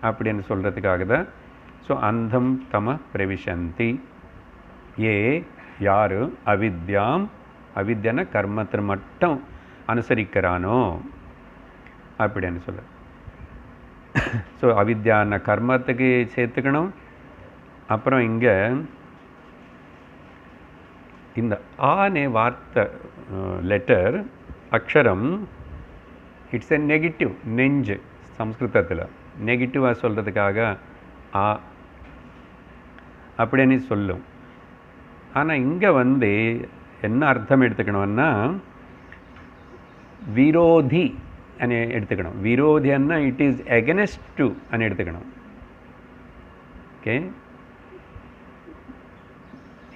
A: அப்படின்னு சொல்கிறதுக்காக தான். ஸோ அந்தம் தம பிரவிசந்தி ஏ யார் அவித்யான கர்மத்தை மட்டும் அனுசரிக்கிறானோ அப்படின்னு சொல்ல. ஸோ அவித்யான கர்மத்துக்கு சேர்த்துக்கணும். அப்புறம் இங்கே இந்த ஆனே வார்த்தை லெட்டர் அக்ஷரம் இட்ஸ் எ நெகட்டிவ். நெஞ்சு சம்ஸ்கிருதத்தில் நெகட்டிவாக சொல்கிறதுக்காக ஆ அப்படின்னு சொல்லும். ஆனால் இங்கே வந்து என்ன அர்த்தம் எடுத்துக்கணும்னா விரோதி అని எடுத்துக்கணும். விரோதி அன்னா இட் இஸ் எகென்ஸ்ட் டு అని எடுத்துக்கணும். ஓகே,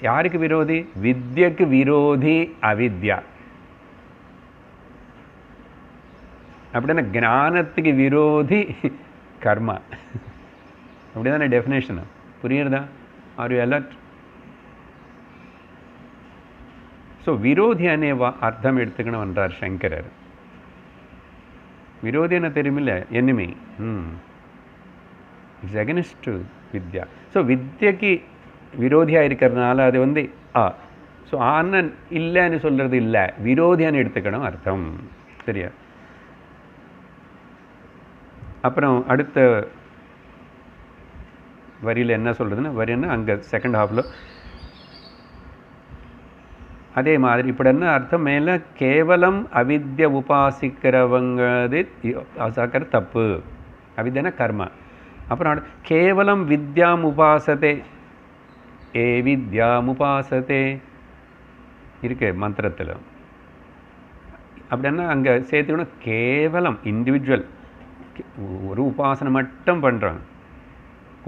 A: யாருக்கு விரோதி? வித்யக்கு விரோதி அவித்யா. அப்படின்னா ஞானத்துக்கு விரோதி கர்மா. அப்படிதானே டெஃபினேஷன்? புரியுறதா? Are you alert? ஸோ விரோதி அనే அர்த்தம் எடுத்துக்கணும் என்றார் சங்கரர். விரோதி என்ன தெரியுமில்ல? Enemy. It's against to vidya. So வித்யக்கு விரோதியாக இருக்கிறதுனால அது வந்து ஆ. ஸோ ஆனன் இல்லைன்னு சொல்கிறது இல்லை, விரோதியான்னு எடுத்துக்கணும் அர்த்தம். சரியா? அப்புறம் அடுத்த வரியில் என்ன சொல்கிறதுன்னா, வரின்னா அங்கே செகண்ட் ஹாஃபில் அதே மாதிரி இப்போ என்ன அர்த்தம்? மேலே கேவலம் அவித்ய உபாசிக்கிறவங்கிறது அசாக்கிற தப்பு. அவித்யனா கர்மா. அப்புறம் கேவலம் வித்யாம் உபாசதே, ஏ வித்யாம் உபாசதே இருக்கு மந்திரத்தில். அப்படின்னா அங்கே சேர்த்துக்கணும் கேவலம் இண்டிவிஜுவல் ஒரு உபாசனை மட்டும் பண்ணுறாங்க.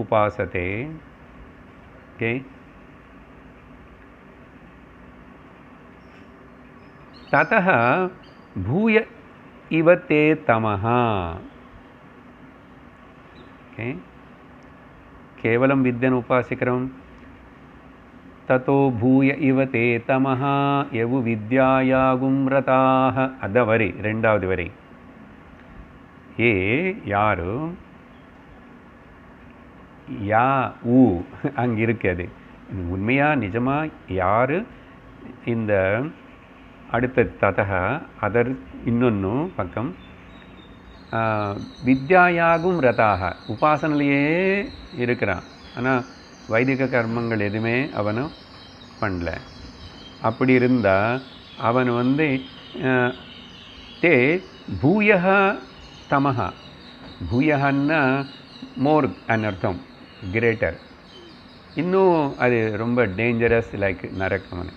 A: உபாசதே. ஓகே, ततः भूय इव ते तमः. ओके, केवलं विद्यन उपासिकरं ततो भूय इव ते तमः यवु विद्यायागुं रताः. अद वरी ரெண்டாவது வரி. ये யாரு யா ஊ அங்கே இருக்குது. உண்மையா நிஜமா யாரு இந்த அடுத்த ததக அதர் இன்னொன்று பக்கம் வித்யாயாகும் ரதாக உபாசனையிலேயே இருக்கிறான். ஆனால் வைதிக கர்மங்கள் எதுவுமே அவனும் பண்ணல. அப்படி இருந்தால் அவன் வந்து தே பூயஹ தமஹ. பூயஹன்னா மோர் அனர்த்தம், கிரேட்டர். இன்னும் அது ரொம்ப டேஞ்சரஸ், லைக் நரக்கமனு.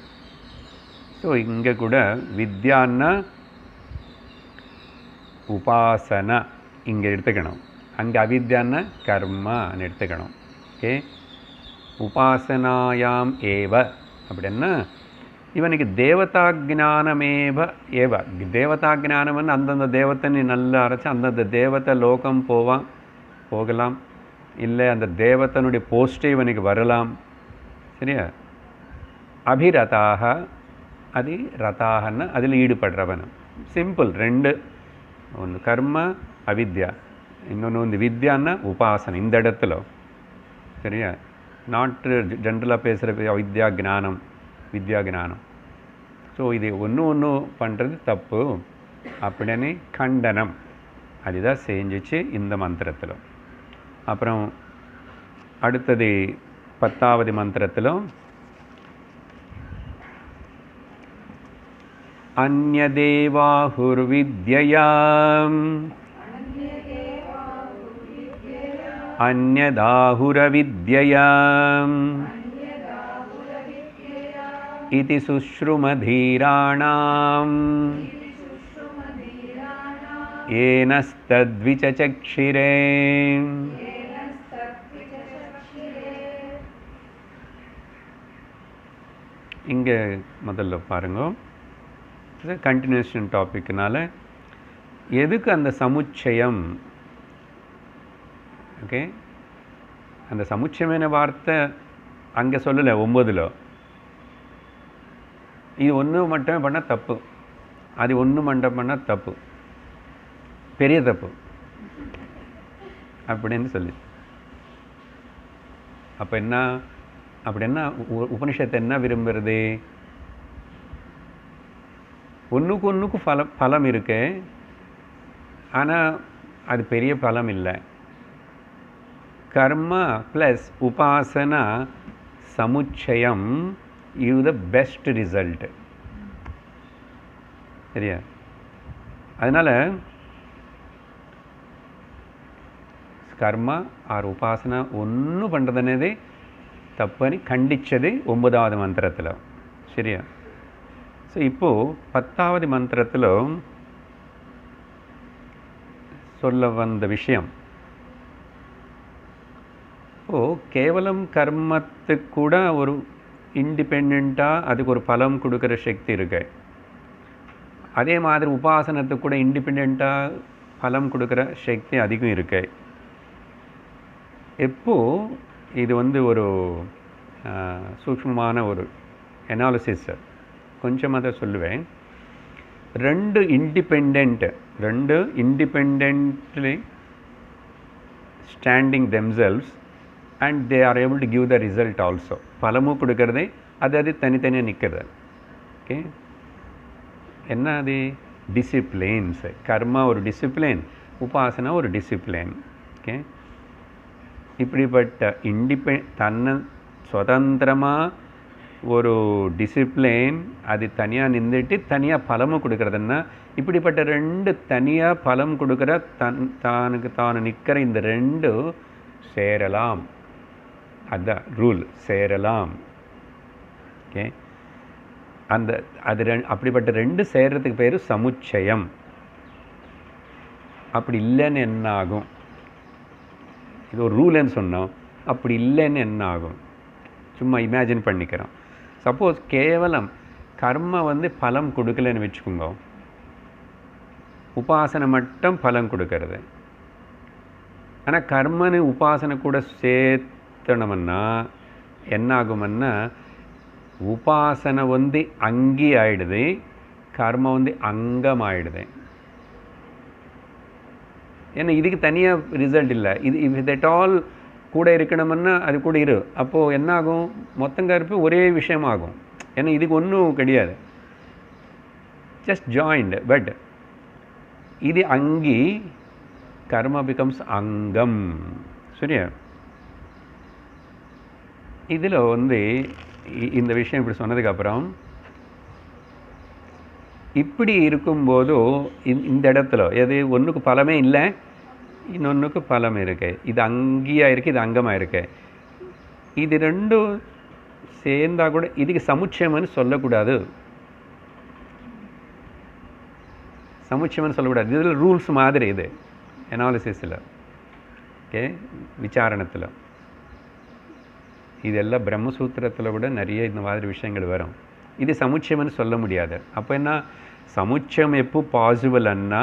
A: ஸோ இங்கே கூட வித்யான்னா உபாசனா இங்கே எடுத்துக்கணும், அங்கே அவித்யான்னா கர்மான்னு எடுத்துக்கணும். ஓகே, உபாசனாயாம் ஏவ அப்படின்னா இவனுக்கு தேவதா ஜானமேவ ஏவ. தேவதா ஜானம்னு அந்தந்த தேவத்தை நீ நல்லா அரைச்சி அந்தந்த தேவத்தை லோகம் போகலாம், இல்லை அந்த தேவத்தனுடைய போஸ்டே இவனுக்கு வரலாம். சரியா? அபிரதாக அது ரதாகன்னா அதில் ஈடுபடுறவன். சிம்பிள், ரெண்டு. ஒன்று கர்ம அவித்யா, இன்னொன்று வந்து வித்யான்னா உபாசனை இந்த இடத்துல. சரியா? நாட்டு ஜென்ரலாக பேசுகிற வித்யா ஜானம், வித்யா ஜானம். ஸோ இது ஒன்று பண்ணுறது தப்பு அப்படின்னு கண்டனம் அதுதான் செஞ்சிச்சு இந்த மந்திரத்தில். அப்புறம் அடுத்தது 10வது மந்திரத்தில் அந்யதேவாஹுர்வித்யயா அந்யதாஹுரவித்யயா இதி சுஷ்ருமதீராணாம் ஏனஸ்தத்விசசக்ஷிரே. இங்கே முதல்ல பாருங்க, கண்டினியூஷன் டாபிக்னால எதுக்கு அந்த சமுச்சயம். ஓகே, அந்த சமுச்சயமான வார்த்தை அங்கே சொல்லலை 9. இது ஒன்று மட்டுமே பண்ணால் தப்பு, அது ஒன்று மட்டும் பண்ணால் தப்பு, பெரிய தப்பு அப்படின்னு சொல்லி. அப்போ என்ன அப்படின்னா உபனிஷத்து என்ன விரும்புகிறது? ஒன்றுக்கு பலம் இருக்கு, ஆனால் அது பெரிய பலம் இல்லை. கர்மா ப்ளஸ் உபாசனா சமுச்சயம் இது த பெஸ்ட் ரிசல்ட். சரியா? அதனால் కర్మ ఆర్ ఉపాసన ఒన్ను பண்ணுறதனதே தப்பனி கண்டிச்சது 9வது மந்திரத்தில். சரியா? ஸோ இப்போது 10வது மந்திரத்தில் சொல்ல வந்த விஷயம், இப்போது கேவலம் கர்மத்துக்கு கூட ஒரு இண்டிபெண்ட்டாக அதுக்கு ஒரு பலம் கொடுக்குற சக்தி இருக்கு. அதே மாதிரி உபாசனத்துக்கு கூட இண்டிபெண்ட்டாக பலம் கொடுக்குற சக்தி அதிகம் இருக்கு. எப்போது இது ஒரு சூக்ஷ்மமான ஒரு அனாலிசிஸ் கொஞ்சம் அதை சொல்லுவேன். ரெண்டு independently standing themselves and they are able to give the result also. பலமும் கொடுக்கறது, அது தனித்தனியாக நிற்கிறது. ஓகே, என்ன அது? டிசிப்ளின்ஸ். கர்மா ஒரு டிசிப்ளின், உபாசனா ஒரு டிசிப்ளின். ஓகே, இப்படிப்பட்ட தன்னை சுதந்திரமாக ஒரு டிசிப்ளின் அது தனியாக நின்றுட்டு தனியாக பலமும் கொடுக்குறதுன்னா, இப்படிப்பட்ட ரெண்டு தனியாக பலம் கொடுக்குற தான் நிற்கிற இந்த ரெண்டு சேரலாம். அதுதான் ரூல், சேரலாம். ஓகே, அப்படிப்பட்ட ரெண்டு சேர்றதுக்கு பேர் சமுச்சயம். அப்படி இல்லைன்னு என்ன ஆகும்? இது ஒரு ரூல்னு சொன்னோம், அப்படி இல்லைன்னு என்ன ஆகும்? சும்மா இமேஜின் பண்ணிக்கிறோம். சப்போஸ் கேவலம் கர்ம பலம் கொடுக்கலன்னு வச்சுக்கோங்க, உபாசனை மட்டும் பலம் கொடுக்கறது. ஆனால் கர்மன்னு உபாசனை கூட சேர்த்தணும்னா என்ன ஆகும்னா, உபாசனை அங்கி ஆயிடுது, கர்ம அங்கம் ஆயிடுது. ஏன்னா இதுக்கு தனியாக ரிசல்ட் இல்லை. இது தட் ஆல் கூட இருக்கணும்னா அது கூட இரு. அப்போது என்ன ஆகும்? மொத்தங்கருப்பு ஒரே விஷயமாகும். ஏன்னா இதுக்கு ஒன்றும் கிடையாது, ஜஸ்ட் ஜாயிண்ட். பட் இது அங்கி, கர்மா பிகம்ஸ் அங்கம். சரியா? இதில் இந்த விஷயம் இப்படி சொன்னதுக்கப்புறம், இப்படி இருக்கும்போதோ இந்த இடத்துல எது ஒன்றுக்கு பலமே இல்லை, இன்னொன்றுக்கு பலம் இருக்கு. இது அங்கியாக இருக்குது, இது அங்கமாக இருக்கு. இது ரெண்டும் சேர்ந்தால் கூட இதுக்கு சமுச்சயம்னு சொல்லக்கூடாது. சமுச்சயம்னு சொல்லக்கூடாது. இதில் ரூல்ஸ் மாதிரி இது அனாலிசிஸில், ஓகே, விசாரணத்தில். இதெல்லாம் பிரம்மசூத்திரத்தில் கூட நிறைய இந்த மாதிரி விஷயங்கள் வரும். இது சமுச்சயம்னு சொல்ல முடியாது. அப்போ என்ன, சமுச்சயம் எப்போ பாசிபிள்னா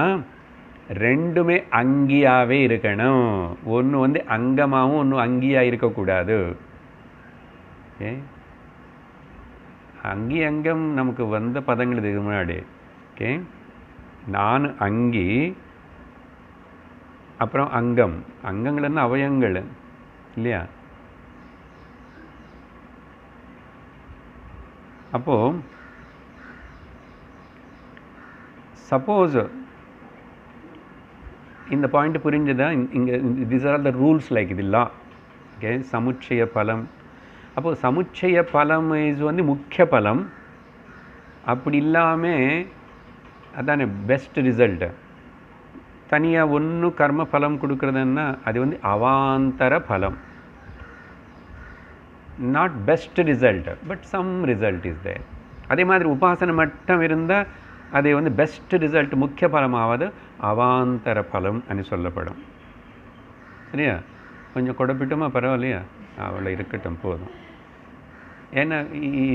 A: ரெண்டுமே அங்கியாகவே இருக்கணும். ஒன்று அங்கமாகவும் ஒன்று அங்கியாக இருக்கக்கூடாது. ஓகே, அங்கி அங்கம் நமக்கு வந்த பதங்கள் இதுக்கு முன்னாடி. ஓகே, நான் அங்கி, அப்புறம் அங்கம். அங்கங்கள்னா அவயங்கள் இல்லையா? அப்போது சப்போஸ் இந்த பாயிண்ட் புரிஞ்சுதா? இங்கே this R the rules like இது லா. ஓகே, சமுச்சய பலம். அப்போது சமுச்சய பலம் இஸ் முக்கிய பலம். அப்படி இல்லாமல் அதானே பெஸ்ட் ரிசல்ட்டு. தனியாக ஒன்று கர்ம பலம் கொடுக்குறதுன்னா அது அவாந்தர பலம். Not best result, but some result is there. அதே மாதிரி உபாசனை மட்டும் இருந்தால் அது பெஸ்ட் ரிசல்ட், முக்கிய பலமாவது அவாந்தர பலம் అని சொல்லப்படும். சரியா? கொஞ்சம் கொடப்பிட்டோமா? பரவாயில்லையா? அவ்வளோ இருக்கட்டும், போதும். ஏன்னா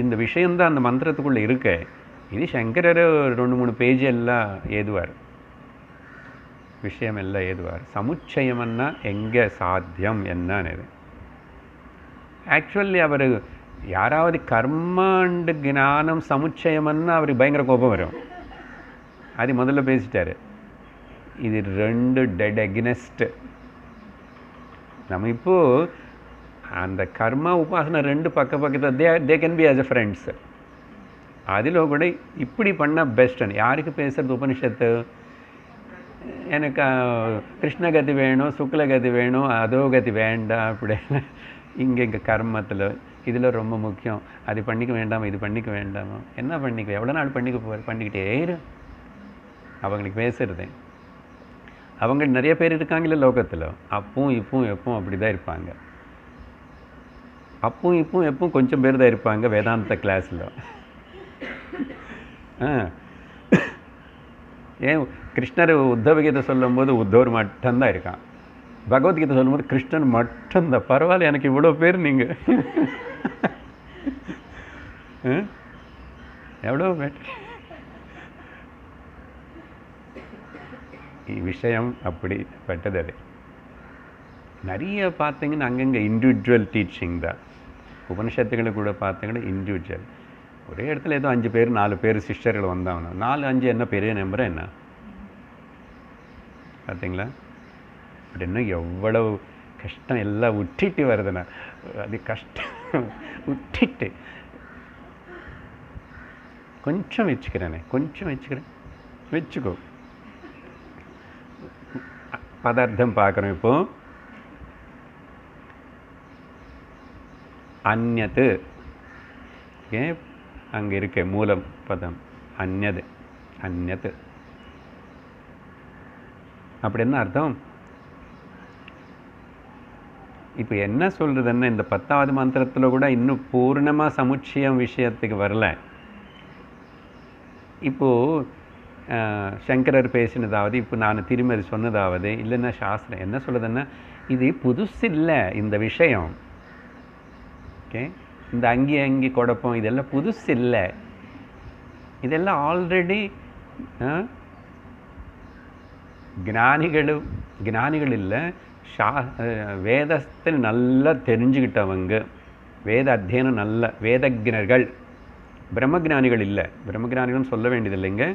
A: இந்த விஷயந்தான் அந்த மந்திரத்துக்குள்ளே இருக்கு. இது சங்கரர் 2-3 பேஜ் எல்லாம் ஏதுவார், விஷயம் எல்லாம் ஏதுவார். சமுச்சயம்னா எங்கே சாத்தியம் என்னன்னு. ஆக்சுவலி அவர் யாராவது கர்மாண்டு ஞானம் சமுச்சயம்னா அவருக்கு பயங்கர கோபம் வரும். அது முதல்ல பேசிட்டாரு. இது ரெண்டு டெட் அக்னெஸ்ட். நம்ம இப்போது அந்த கர்மா உபாசனை ரெண்டு பக்கத்தில் they can be as a friends. அதில் கூட இப்படி பண்ணால் பெஸ்ட்டுன்னு யாருக்கு பேசுகிறது? உபனிஷத்து எனக்கு கிருஷ்ணகதி வேணும், சுக்லகதி வேணும், அதோகதி வேண்டாம் அப்படின்னு. இங்கே கர்மத்தில் இதில் ரொம்ப முக்கியம். அது பண்ணிக்க வேண்டாமா, இது பண்ணிக்க வேண்டாமா? என்ன பண்ணிக்க? எவ்வளோ நாள் பண்ணிக்கிட்டே இரு அவங்களுக்கு பேசுகிறது. அவங்க நிறைய பேர் இருக்காங்கல்ல லோகத்தில், அப்பவும் இப்பவும் எப்பவும் அப்படி தான் இருப்பாங்க. அப்பவும் இப்பவும் எப்பவும் கொஞ்சம் பேர் தான் இருப்பாங்க வேதாந்த கிளாஸில். ஏன் கிருஷ்ணர் உத்தவகீதை சொல்லும்போது உத்தவர் மட்டும்தான் இருக்கான், பகவத்கீதை சொல்லும்போது கிருஷ்ணன் மட்டும்தான். பரவாயில்ல, எனக்கு இவ்வளோ பேர் நீங்கள் எவ்வளோ விஷயம் அப்படிப்பட்டது. அது நிறைய பார்த்தீங்கன்னா அங்கங்கே இண்டிவிஜுவல் டீச்சிங் தான். உபனிஷத்துக்களை கூட பார்த்தீங்கன்னா இண்டிவிஜுவல். ஒரே இடத்துல ஏதோ 5 பேர் 4 பேர் சிஷ்யர்கள் வந்தாங்க, 4 5 என்ன பெரிய நம்பர் என்ன பார்த்தீங்களா? அப்படின்னா எவ்வளவு கஷ்டம் எல்லாம் விட்டுட்டு வருதுண்ணா. அது கஷ்டம் விட்டுட்டு கொஞ்சம் வச்சுக்கிறேனே, கொஞ்சம் வச்சுக்கோ. பதார்த்தம் பார்க்குறோம். இப்போ அந்யத்து, ஓகே, அங்கே இருக்க மூலம் பதம் அந்யது, அந்யத்து அப்படி என்ன அர்த்தம்? இப்போ என்ன சொல்கிறதுன்னா, இந்த 10வது மந்திரத்தில் கூட இன்னும் பூர்ணமாக சமுச்சயம் விஷயத்துக்கு வரல. இப்போது சங்கரர் பேசினதாவது, இப்போ நான் திருமதி சொன்னதாவது, இல்லைன்னா சாஸ்திரம் என்ன சொல்லுதுன்னா, இது புதுசு இல்லை இந்த விஷயம். ஓகே, இந்த அங்கி குழப்பம் இதெல்லாம் புதுசு இல்லை. இதெல்லாம் ஆல்ரெடி ஞானிகள் இல்லை, வேதத்தில் நல்லா தெரிஞ்சுக்கிட்டவங்க, வேத அத்தியனம் நல்ல வேதஜ்ஞர்கள், பிரம்மஜானிகள் இல்லை. பிரம்மஜானிகள்னு சொல்ல வேண்டியது இல்லைங்க,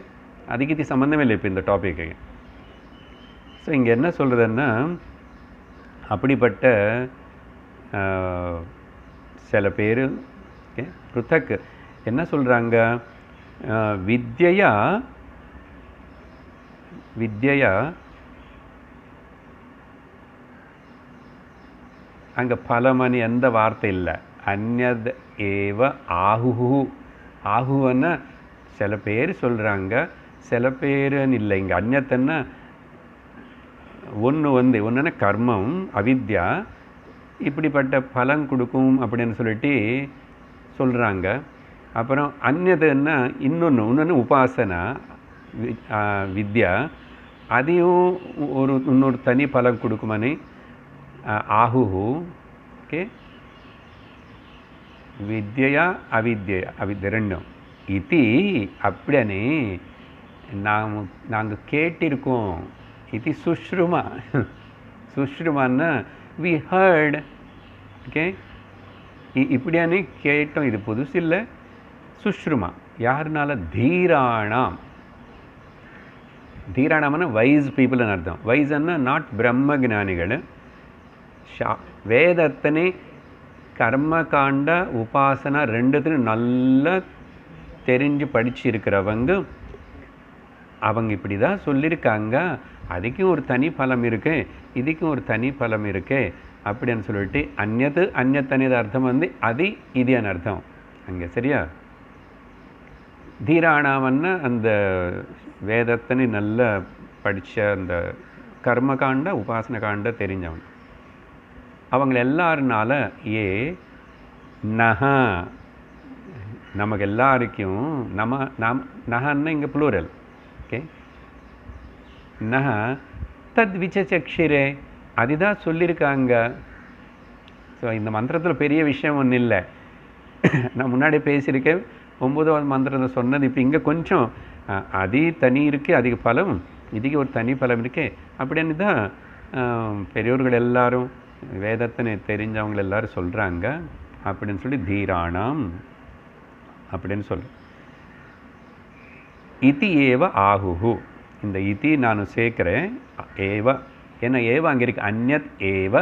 A: அதுக்கு இது சம்மந்தமே இல்லை இப்போ இந்த டாபிக்கு. ஸோ இங்கே என்ன சொல்கிறதுன்னா, அப்படிப்பட்ட சில பேர் பிருத்தக் என்ன சொல்கிறாங்க, வித்யா அங்கே பலமணி எந்த வார்த்தை இல்லை, அந்யத் ஏவ ஆகுன்னா சில பேர் சொல்கிறாங்க, சில பேருன்னு இல்லை. இங்கே அந்யத்தன்னா ஒன்றுன்னா கர்மம் அவித்யா இப்படிப்பட்ட பலன் கொடுக்கும் அப்படின்னு சொல்லிட்டு சொல்கிறாங்க. அப்புறம் அந்யதுன்னா இன்னொன்று உபாசனா வித்யா, அதையும் இன்னொரு தனி பலன் கொடுக்குமானே ஆஹுஹு. ஓகே, வித்யா அவித்யா ரெண்டும் இது அப்படியானே நாங்கள் கேட்டிருக்கோம். இது சுஷ்ருமான்னா வி ஹர்ட். ஓகே, இப்படியானே கேட்டோம், இது புதுசு இல்லை. சுஷ்ருமா யாருனால? தீராணம்னா வைஸ் பீப்புள்னு அர்த்தம். வைஸ்ன்னா நாட் பிரம்ம ஜானிகள், வேதத்தனை கர்மகாண்ட உபாசனா ரெண்டுத்தையும் நல்லா தெரிஞ்சு படிச்சிருக்கிறவங்க, அவங்க இப்படி தான் சொல்லியிருக்காங்க, அதுக்கும் ஒரு தனி பலம் இருக்கு, இதுக்கும் ஒரு தனி பலம் இருக்கு அப்படின்னு சொல்லிட்டு அந்யத்தனது அர்த்தம் வந்து அது இதுன்னு அர்த்தம் அங்கே. சரியா? தீராணாமன்னா அந்த வேதத்தனை நல்லா படித்த அந்த கர்மகாண்ட உபாசன காண்ட தெரிஞ்சவன், அவங்க எல்லாருனால நமக்கு எல்லாருக்கும் நகன்னா இங்கே ப்ளூரல். ஓகே, நக தத் விசச்சக்ஷிரே அதுதான் சொல்லியிருக்காங்க. ஸோ இந்த மந்திரத்தில் பெரிய விஷயம் ஒன்றும் இல்லை. நான் முன்னாடி பேசியிருக்கேன், 9வது மந்திரத்தை சொன்னது. இப்போ இங்கே கொஞ்சம் அது தனி இருக்குது, அதுக்கு பலம், இதுக்கு ஒரு தனி பலம் இருக்கு அப்படின்னு தான் பெரியோர்கள் எல்லாரும் வேதத்தினை தெரிஞ்சவங்க எல்லாரும் சொல்கிறாங்க அப்படின்னு சொல்லி தீராணம் அப்படின்னு சொல்லு. இதி ஏவ ஆகுஹு, இந்த இதி நான் சேர்க்கிறேன் ஏவ, ஏன்னா ஏவ அங்கே இருக்கு. அந்யத் ஏவ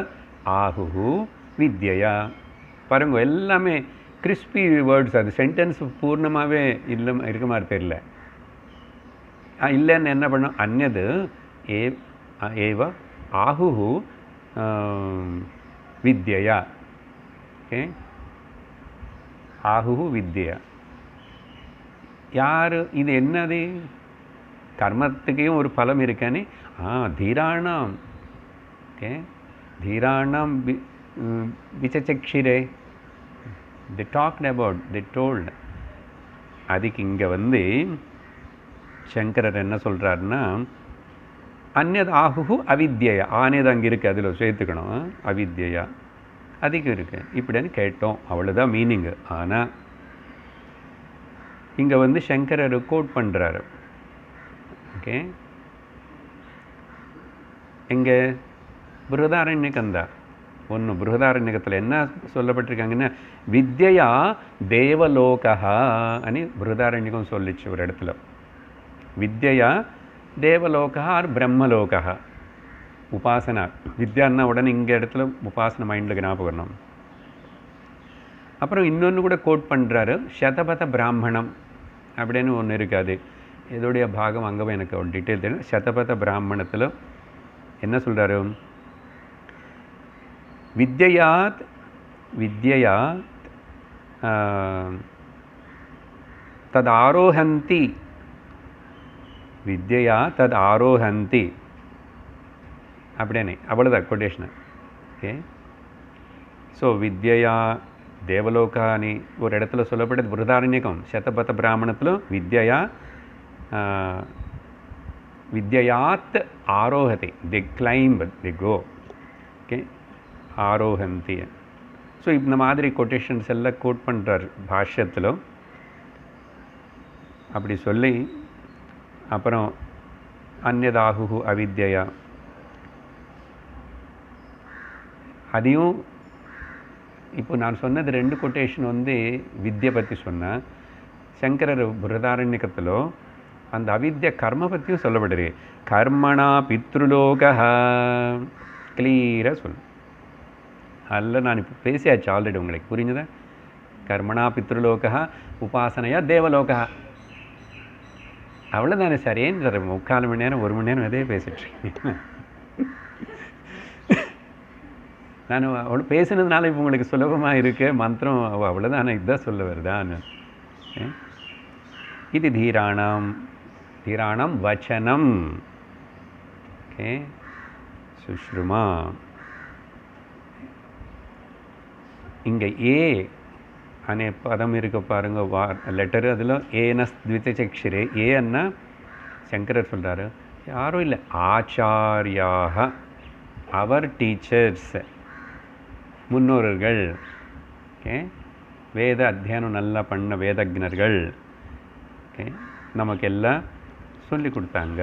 A: ஆகுஹு வித்யா. பாருங்க, எல்லாமே கிறிஸ்பி வேர்ட்ஸ். அது சென்டென்ஸ் பூர்ணமாகவே இல்லை இருக்க மாதிரி தெரியல. இல்லைன்னு என்ன பண்ணோம், அந்யது ஏவ ஆகுஹு வித்யா. ஓகே, ஆகுஹு வித்யா. யார் இது? என்னது? கர்மத்துக்கும் ஒரு பலம் இருக்கானே. தீராணம் ஓகே, தீராணம் விசச்சக்ஷிரே the talked about, the told. அதுக்கு இங்கே வந்து சங்கரர் என்ன சொல்கிறாருன்னா, அந்நது ஆஹு அவித்யா, ஆனது அங்கே இருக்குது, அதில் சேர்த்துக்கணும், அவித்யா அதுக்கு இருக்குது இப்படின்னு கேட்டோம், அவ்வளோதான் மீனிங்கு. ஆனால் இங்கே வந்து சங்கரர் கோட் பண்ணுறாரு. ஓகே, இங்கே பிருஹதாரண்யகந்தா ஒன்று, பிருஹதாரண்யகத்தில் என்ன சொல்லப்பட்டிருக்காங்கன்னா, வித்யா தேவலோகா అని பிருஹதாரண்யகம் சொல்லிச்சு ஒரு இடத்துல. வித்யா தேவலோகா ஆர் பிரம்மலோகா, உபாசனா. வித்யான்னா உடனே இங்கே இடத்துல உபாசனை மைண்டில் ஞாபகம் வரணும். அப்புறம் இன்னொன்று கூட கோட் பண்ணுறாரு, சதபத பிராமணம் அப்படின்னு ஒன்று இருக்காது, இதோடைய பாகம் அங்கே எனக்கு ஒரு டீட்டெயில் தெரியும். சதபத பிராமணத்தில் என்ன சொல்கிறாரு, வித்யாத் தத் ஆரோஹந்தி, வித்யா தத் ஆரோஹந்தி அப்படியே, அவ்வளோதான் கொட்டேஷனு. ஓகே, ஸோ வித்யா தேவலோகானி ஒரு இடத்துல சொல்லப்பட்டது பிருஹதாரண்யகம். சதபத பிராமணத்தில் வித்யாத் ஆரோஹதி, தி கிளைம்ப், தி கோ. ஓகே, ஆரோஹந்தி. ஸோ இந்த மாதிரி கொட்டேஷன்ஸ் எல்லாம் கோட் பண்ணுறார் பாஷ்யத்தில். அப்படி சொல்லி அப்புறம் அந்நதாஹு அவித்யா, அதையும் இப்போ நான் சொன்னது 2 கொட்டேஷன் வந்து வித்யை பற்றி சொன்னேன். சங்கரர் பிருஹதாரண்யகத்தில் அந்த அவித்யா கர்ம பற்றியும் சொல்லப்படுது. கர்மணா பித்ருலோக கிளியராக சொல்லு. அதில் நான் இப்போ பேசியாச்சு ஆல்ரெடி, உங்களுக்கு புரிஞ்சுதா? கர்மணா பித்ருலோக உபாசனையா தேவலோகா, அவ்வளோதானே சார். ஏன் சார் 3/4 மணி நேரம் 1 மணி நேரம் அதே பேசிட்டுருக்கேன்? நான் அவ்வளோ பேசுனதுனால இப்போ உங்களுக்கு சுலபமாக இருக்கு மந்திரம், அவ்வளோதானே, இதுதான் சொல்ல வருதான். இது தீராணம் வச்சனம். ஓகே, சுஷ்ருமா. இங்கே ஏ அనే பதம் இருக்க பாருங்க, லெட்டரு, அதில் ஏனஸ் த்விதச்சக்ஷிரே. ஏ அண்ணா சங்கரர் சொல்கிறாரு, யாரும் இல்லை, ஆச்சாரியாக, அவர் டீச்சர்ஸ், முன்னோர்கள். ஓகே, வேத அத்தியானம் நல்லா பண்ண வேதஜ்ஞர்கள். ஓகே, நமக்கெல்லாம் சொல்லி கொடுத்தாங்க.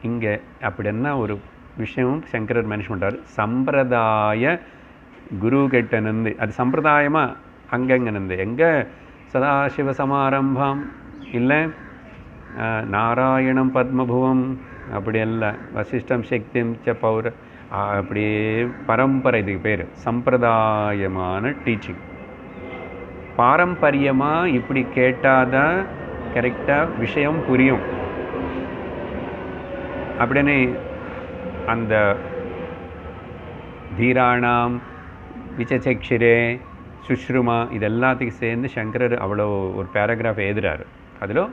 A: இங்கே அப்படின்னா ஒரு விஷயம் சங்கரர் மென்ஷன் பண்ணுறாரு, சம்பிரதாய குரு கிட்டேருந்து, அது சம்பிரதாயமாக அங்கங்கேருந்து, எங்கே சதாசிவ சமாரம்பம் இல்லை நாராயணம் பத்மபுவம் அப்படி எல்லாம், வசிஷ்டம் சக்திம் ச பௌர, அப்படியே பரம்பரை. இதுக்கு பேர் சம்பிரதாயமான டீச்சிங். பாரம்பரியமாக இப்படி கேட்டாதான் கரெக்டாக விஷயம் புரியும். அப்படின்னே அந்த தீராணாம் விசச்சக்ஷிரே சுஷ்ருமா இது எல்லாத்துக்கும் சேர்ந்து சங்கரர் அவ்வளோ ஒரு பேராகிராஃப் எழுதுறாரு. அதில்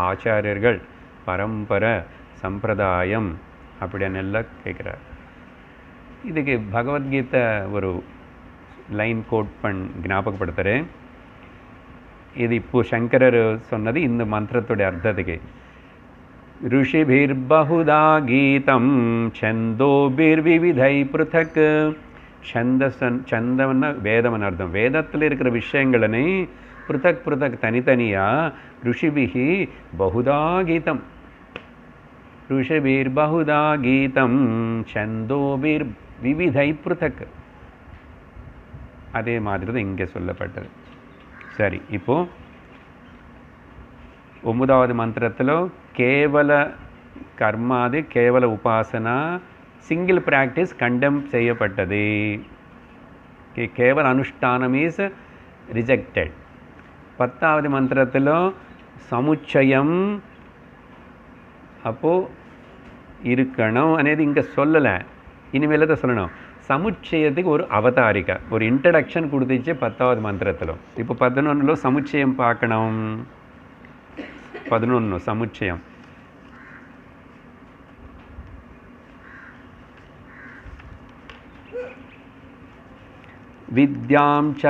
A: ஆச்சாரியர்கள், பரம்பரை, சம்பிரதாயம் அப்படின்னு எல்லாம் கேட்குறார். இதுக்கு பகவத்கீதை ஒரு லைன் கோட் ஞாபகப்படுத்துகிறேன். இது இப்போ சங்கரர் சொன்னது இந்த மந்திரத்துடைய அர்த்தத்துக்கு. ऋषिभिर्बहुधा गीतं छन्दोभिर्विविधै पृथक्. சந்தம்னா வேதம்னு அர்த்தம். வேதத்தில் இருக்கிற விஷயங்களே பிருத்தக் பிருத்தக் தனித்தனியாக ருஷிபிஹி பகுதா கீதம். ருஷிபிர் பகுதா கீதம் சந்தோபிர் விவிதை பிருத்தக். அதே மாதிரி தான் இங்கே சொல்லப்பட்டது. சரி, இப்போது 9வது மந்திரத்தில் கேவல கர்மாது கேவல உபாசனா சிங்கிள் ப்ராக்டிஸ் கண்டெம் செய்யப்பட்டது. கேவல அனுஷ்டானம் இஸ் ரிஜெக்டட். 10வது மந்திரத்தில் சமுச்சயம் அப்போது இருக்கணும் అనేది இங்கே சொல்லலை, இனிமேல் தான் சொல்லணும். சமுச்சயத்துக்கு ஒரு அவதாரிக்கா, ஒரு இன்ட்ரடக்ஷன் கொடுத்துச்சு 10வது மந்திரத்தில். இப்போ 11ல் சமுச்சயம் பார்க்கணும். 11 சமுச்சயம். विद्यां च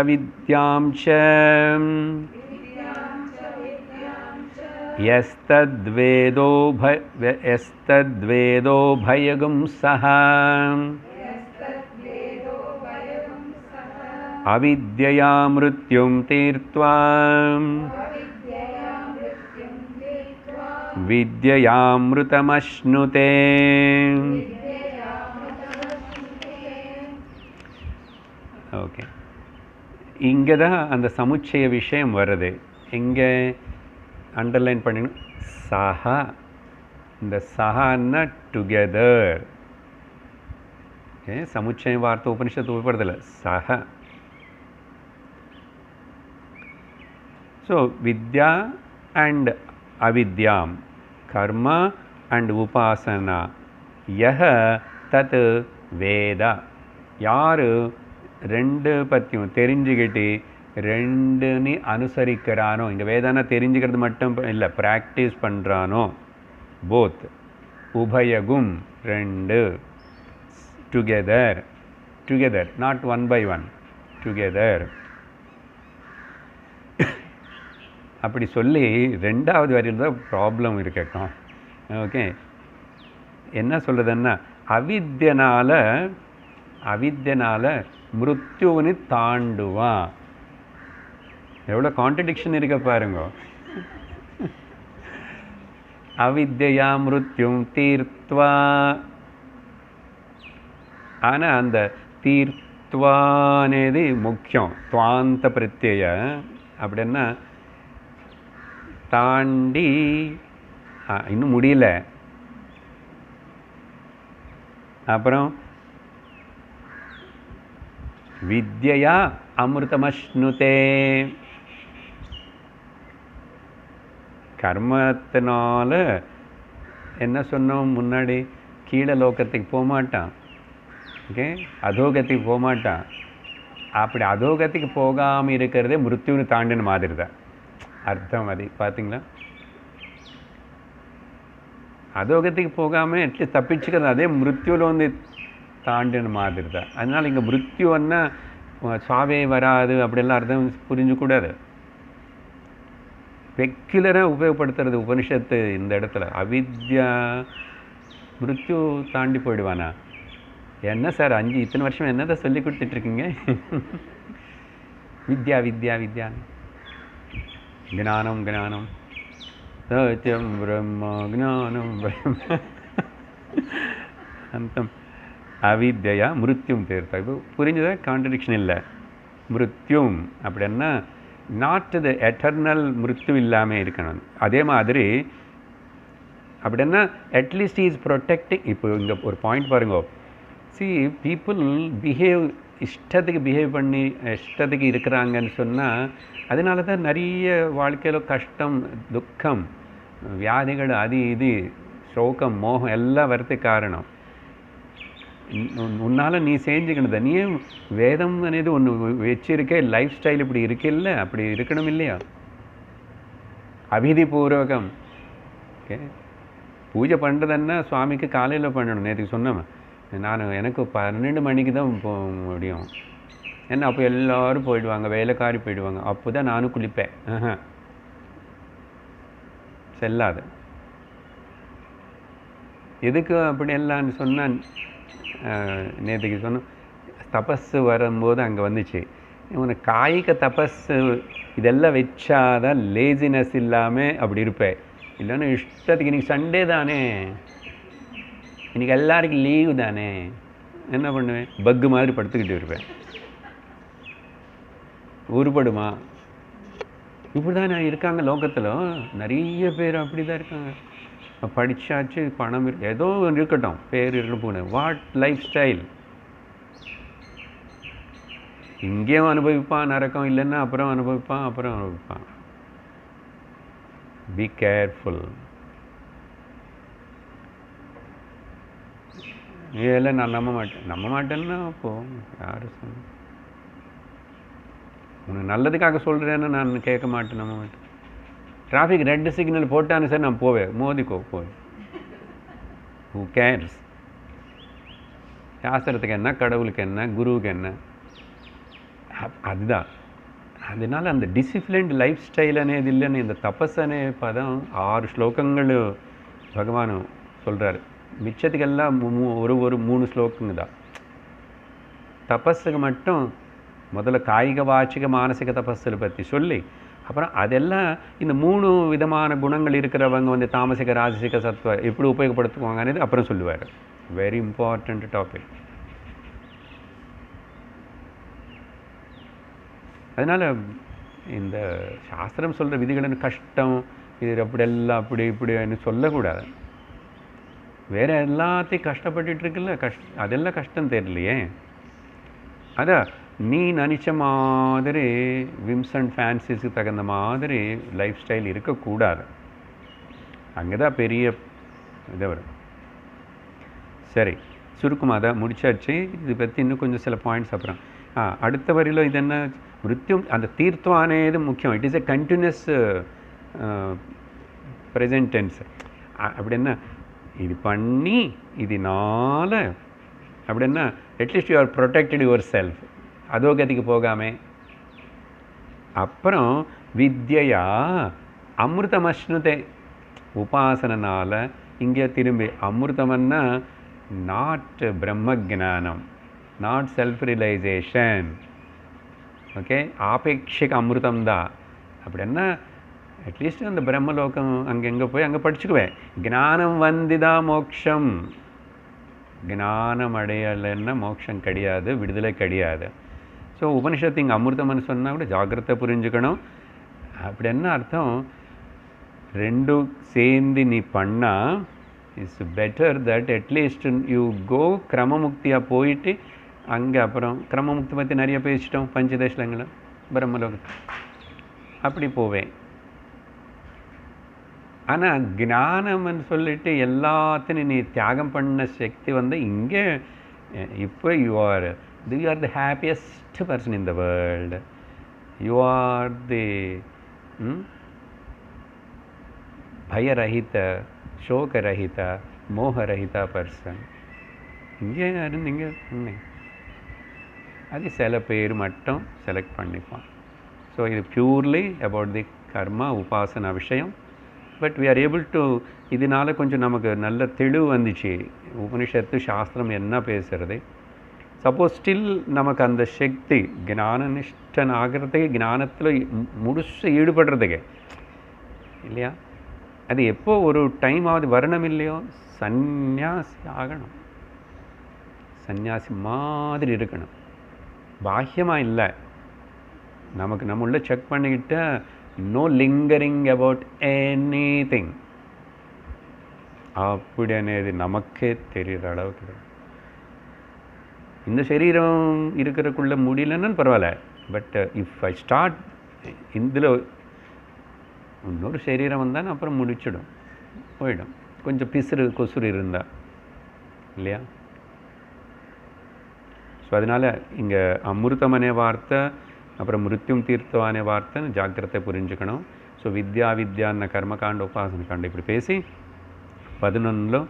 A: यस्तद्वेदो भयगुं सः अविद्यया मृत्युं तीर्त्वा विद्ययामृतमश्नुते. ஓகே, இங்கே தான் அந்த சமுச்சய விஷயம் வருது. இங்கே அண்டர்லைன் பண்ணிடணும். சஹா, இந்த சஹான்னா டுகெதர். ஓகே, சமுச்சயம் வார்த்தை உபனிஷத்து உட்படுதல. சஹ. So vidya and avidyam, karma and upasana, யஹ தத் வேத, யார் ரெண்டு பற்றியும் தெரிஞ்சுக்கிட்டு ரெண்டுன்னு அனுசரிக்கிறானோ, இங்கே வேதானா தெரிஞ்சுக்கிறது மட்டும் இல்லை, ப்ராக்டிஸ் பண்ணுறானோ, போத் உபயகும் ரெண்டு, together, together, not one by one, together. அப்படி சொல்லி ரெண்டாவது வரியில் தான் ப்ராப்ளம் இருக்கட்டும். ஓகே, என்ன சொல்கிறதுன்னா, அவித்யனால மிருத்யுவனு தாண்டுவான். எவ்வளோ கான்ட்ரடிக்ஷன் இருக்க பாருங்க. அவித்யா மிருத்யும் தீர்த்வா. ஆனால் அந்த தீர்த்வா అనేది முக்கியம். துவாந்த பிரத்யய அப்படின்னா தாண்டி, இன்னும் முடியல. அப்புறம் வித்யா அமிர்தமஷ்ணுதே, கர்மத்தினால என்ன சொன்னோம் முன்னாடி, கீழே லோகத்துக்கு போகமாட்டான். ஓகே, அதோகத்துக்கு போகமாட்டான். அப்படி அதோகத்துக்கு போகாமல் இருக்கிறதே மிருத்யுன்னு தாண்டின மாதிரி தான் அர்த்தம். அது பார்த்தீங்களா, அதோகத்துக்கு போகாமல் அட்லீஸ்ட் தப்பிச்சுக்கிறது, அதே மிருத்யுவில் வந்து தாண்டின மாதிரி தான். அதனால் இங்கே மிருத்யுன்னா சாவே வராது அப்படிலாம் அர்த்தம் புரிஞ்சுக்கூடாது. பெக்குலராக உபயோகப்படுத்துறது உபனிஷத்து இந்த இடத்துல. அவித்யா மிருத்யு தாண்டி போயிடுவானா? என்ன சார் இத்தனை வருஷம் என்னதான் சொல்லி கொடுத்துட்ருக்கீங்க? வித்யா வித்யா வித்யா, ஞானம் ஞானம், சத்யம் பிரம்ம ஞானம் பிரம்ம, அந்தம் அவித்யா மிருத்யும் தீர்த்தா. இப்போ புரிஞ்சதா? கான்ட்ரடிக்ஷன் இல்லை. மிருத்யும் அப்படின்னா நாட் த எட்டர்னல் மிருத்யு இல்லாமல் இருக்கணும். அதே மாதிரி அப்படின்னா அட்லீஸ்ட் இஸ் ப்ரொடெக்டிங். இப்போ இங்கே ஒரு பாயிண்ட் பாருங்க. சி பீப்புள் பிஹேவ், இஷ்டத்துக்கு பிஹேவ் பண்ணி இஷ்டத்துக்கு இருக்கிறாங்கன்னு சொன்னால் அதனால தான் நிறைய வாழ்க்கையில் கஷ்டம், துக்கம், வியாதிகள், அது இது, சோகம், மோகம் எல்லாம் வரதுக்கு காரணம். உன்னால் நீ செஞ்சுக்கணுத. நீ வேதம் అనేది ஒன்று வச்சிருக்க, லைஃப் ஸ்டைல் இப்படி இருக்கில்ல, அப்படி இருக்கணும் இல்லையா? அபிதி பூர்வகம். ஓகே, பூஜை பண்ணுறதுன்னா சுவாமிக்கு காலையில் பண்ணணும். நேற்றுக்கு சொன்னேன் எனக்கு 12 மணிக்கு தான் போக முடியும். ஏன்னா அப்போ எல்லோரும் போயிடுவாங்க, வேலைக்காரி போயிடுவாங்க. அப்போ தான் நானும் குளிப்பேன். செல்லாது. எதுக்கு அப்படி எல்லாம்னு சொன்னால், நேற்றுக்கு சொன்ன தபஸு வரும்போது அங்கே வந்துச்சு, உனக்கு காய்க தபஸு இதெல்லாம் வச்சாதான் லேசினஸ் இல்லாமல் அப்படி இருப்பேன். இல்லைன்னா இஷ்டத்துக்கு இன்றைக்கி சண்டே தானே, இன்றைக்கி எல்லாருக்கும் லீவு தானே, என்ன பண்ணுவேன்? பக்கு மாதிரி படுத்துக்கிட்டு இருப்பேன். உருப்படுமா? இப்படி தான் இருக்காங்க லோகத்தில். நிறைய பேர் அப்படி தான் இருக்காங்க. படித்தாச்சு, பணம் ஏதோ ஒன்று இருக்கட்டும், பேர் இருக்கணும், போனேன். What life style? இங்கேயும் அனுபவிப்பான் நரக்கம், இல்லைன்னா அப்புறம் அனுபவிப்பான். Be careful. இதெல்லாம் நான் நம்ப மாட்டேன்னா அப்போ யார் சொன்ன? உனக்கு நல்லதுக்காக சொல்கிறேன்னு நான் கேட்க மாட்டேன், நம்ப மாட்டேன். டிராஃபிக் ரெட் சிக்னல் போட்டான்னு சார் நான் போவேன், மோதிக்கோ போய். Who CARES? சாஸ்திரத்துக்கு என்ன, கடவுளுக்கு என்ன, குருவுக்கு என்ன? அதுதான். அதனால் அந்த டிசிப்ளின்டு லைஃப் ஸ்டைல் అనేది இல்லைன்னு இந்த தபஸ் అనే పదం 6 శ్లోకங்கள் பகவான் சொல்கிறார். மிச்சத்துக்கெல்லாம் ஒரு 3 ஸ்லோகங்க தான். தபஸுக்கு மட்டும் முதல்ல காய்க வாச்சிக மானசிக தபஸில் பற்றி சொல்லி அப்புறம் அதெல்லாம் இந்த 3 விதமான குணங்கள் இருக்கிறவங்க வந்து தாமசிக ராஜசிக சத்வ எப்படி உபயோகப்படுத்துவாங்கன்னு அப்புறம் சொல்லுவார். Very important topic. அதனால் இந்த சாஸ்திரம் சொல்கிற விதிகளின் கஷ்டம் இது அப்படியெல்லாம் அப்படி இப்படின்னு சொல்லக்கூடாது. வேறு எல்லாத்தையும் கஷ்டப்பட்டுட்டு இருக்குல்ல, அதெல்லாம் கஷ்டம் தெரியலையே. அதான் நீ நினச்ச மாதிரி விம்ஸ் அண்ட் ஃபேன்சிஸுக்கு தகுந்த மாதிரி லைஃப் ஸ்டைல் இருக்கக்கூடாது. அங்கே தான் பெரிய இது வரும். சரி, சுருக்கமாக தான் முடிச்சாச்சு. இது பற்றி இன்னும் கொஞ்சம் சில பாயிண்ட்ஸ் அப்புறம் அடுத்த வரியில் இது என்ன மிருத்யும் அந்த தீர்த்தம் అనేది முக்கியம். It is a continuous present tense. அப்படின்னா இது பண்ணி இதனால அப்படின்னா at least you are protected your self, அதோ கதிக்கு போகாமல். அப்புறம் வித்யா அமிர்தமஷ்ணுதே உபாசனால் இங்கே திரும்பி அமிர்தம்னா not பிரம்மஜானம், not self realisation. Okay, ஆபேட்சிக அமிர்தம் தான். அப்படின்னா அட்லீஸ்ட் அந்த பிரம்மலோகம் அங்கெங்கே போய் அங்கே படிச்சுக்குவேன். ஞானம் வந்துதான் மோட்சம். ஞானம் அடையலைன்னா மோட்சம் கிடையாது, விடுதலை கிடையாது. ஸோ உபனிஷத்து இங்கே அமிர்தம்னு சொன்னால் கூட ஜாக்கிரதை புரிஞ்சுக்கணும். அப்படி என்ன அர்த்தம், ரெண்டும் சேர்ந்து நீ பண்ணால் it's better that at least you go கிரமமுக்தியாக போயிட்டு அங்கே அப்புறம் கிரமமுக்தி பற்றி நிறைய பேசிட்டோம் பஞ்சதேசங்களும் பிரம்மலோகத்து அப்படி போவேன். ஆனால் ஞானம்னு சொல்லிட்டு எல்லாத்தையும் நீ தியாகம் பண்ண சக்தி வந்து இங்கே இப்போ you are the happiest person in the world. You are the பயரஹித சோகரஹித மோகரஹித பர்சன். இங்கே இருந்தீங்க அது சில பேர் மட்டும் செலக்ட் பண்ணிப்பான். ஸோ இது purely about the karma upasana விஷயம். But we are able to இதனால் கொஞ்சம் நமக்கு நல்ல தெளிவு வந்துச்சு உபனிஷத்து சாஸ்திரம் என்ன பேசுகிறது. சப்போஸ் ஸ்டில் நமக்கு அந்த சக்தி ஞான நிஷ்டன் ஆகிறதுக்கு ஞானத்தில் முழுசு ஈடுபடுறதுக்கு இல்லையா, அது எப்போ ஒரு டைமாவது வரணும் இல்லையோ, சந்நியாசி ஆகணும். சந்நியாசி மாதிரி இருக்கணும், பாஹ்யமாக இல்லை. நமக்கு நம்ம உள்ள செக் பண்ணிக்கிட்ட no lingering about anything அப்படி అనేది நமக்கே தெரிகிற அளவுக்கு. இந்த சரீரம் இருக்கிறக்குள்ள முடியலன்னு பரவாயில்ல. பட் இஃப் ஐ ஸ்டார்ட் இதில் இன்னொரு சரீரம் வந்தால் அப்புறம் முடிச்சிடும், போயிடும். கொஞ்சம் பிசுறு கொசுறு இருந்தால் இல்லையா. ஸோ அதனால் இங்கே அமிர்தம் அనే வார்த்தை அப்புறம் மிருத்யும் தீர்த்தம் అనే வார்த்தைன்னு ஜாக்கிரதை புரிஞ்சுக்கணும். ஸோ வித்யா வித்யான்ன கர்மகாண்ட உபாசன காண்ட இப்படி பேசி 11లో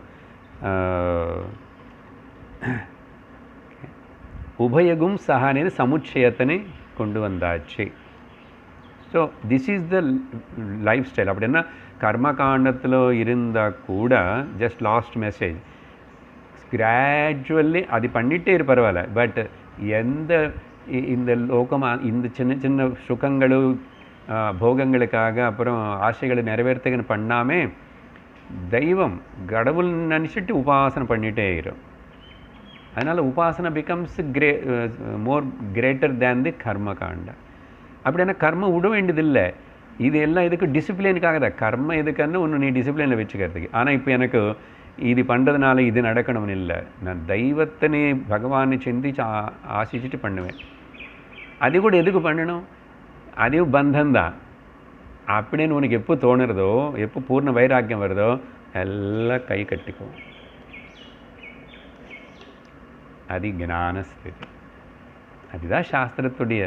A: உபயகும் சஹா అనేది சமுச்சயத்தனை கொண்டு வந்தாச்சு. So this is the life style. அப்படின்னா கர்மகாண்டத்தில் இருந்தால் கூட ஜஸ்ட் லாஸ்ட் மெசேஜ் கிராஜுவல்லி அது பண்ணிகிட்டே இரு பரவாயில்ல. பட் எந்த இந்த லோகமாக இந்த சின்ன சின்ன சுகங்களும் போகங்களுக்காக அப்புறம் ஆசைகளை நிறைவேறத்துக்குன்னு பண்ணாமல் தெய்வம் கடவுள் நினச்சிட்டு உபாசனை பண்ணிகிட்டே இரும். அதனால் உபாசனை பிகம்ஸ் மோர் கிரேட்டர் தேன் தி கர்மகாண்டா. அப்படின்னா கர்மம் விட வேண்டியதில்லை. இது எல்லாம் இதுக்கு டிசிப்ளினுக்காக தான். கர்ம எதுக்குன்னு ஒன்று நீ டிசிப்ளினில் வச்சுக்கிறதுக்கு. ஆனால் இப்போ எனக்கு இது பண்ணுறதுனால இது நடக்கணும்னு இல்லை. நான் தெய்வத்தினே பகவானை சிந்திச்சு ஆசிச்சுட்டு பண்ணுவேன். அது கூட எதுக்கு பண்ணணும், அதுவும் பந்தந்தான். அப்படின்னு உனக்கு எப்போ தோணுறதோ, எப்போ பூர்ண வைராக்கியம் வருதோ எல்லாம் கை கட்டிக்கும். அது ஞானஸ்திதி. அதுதான் சாஸ்திரத்துடைய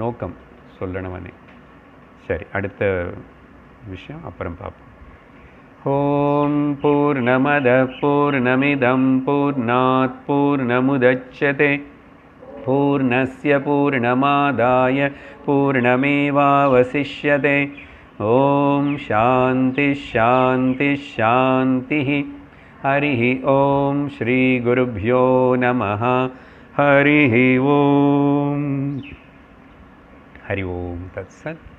A: நோக்கம் சொல்லணும்னே. சரி, அடுத்த விஷயம் அப்புறம் பார்ப்போம். ஓம் பூர்ணமத பூர்ணமிதம் பூர்ணாத் பூர்ணமுதச்யதே पूर्णस्य पूर्णमादाय पूर्णमेवावशिष्यते। ॐ शान्ति शान्ति शान्तिः। हरिः ॐ श्रीगुरुभ्यो नमः। हरिः ॐ। हरि ओम तत्सत्।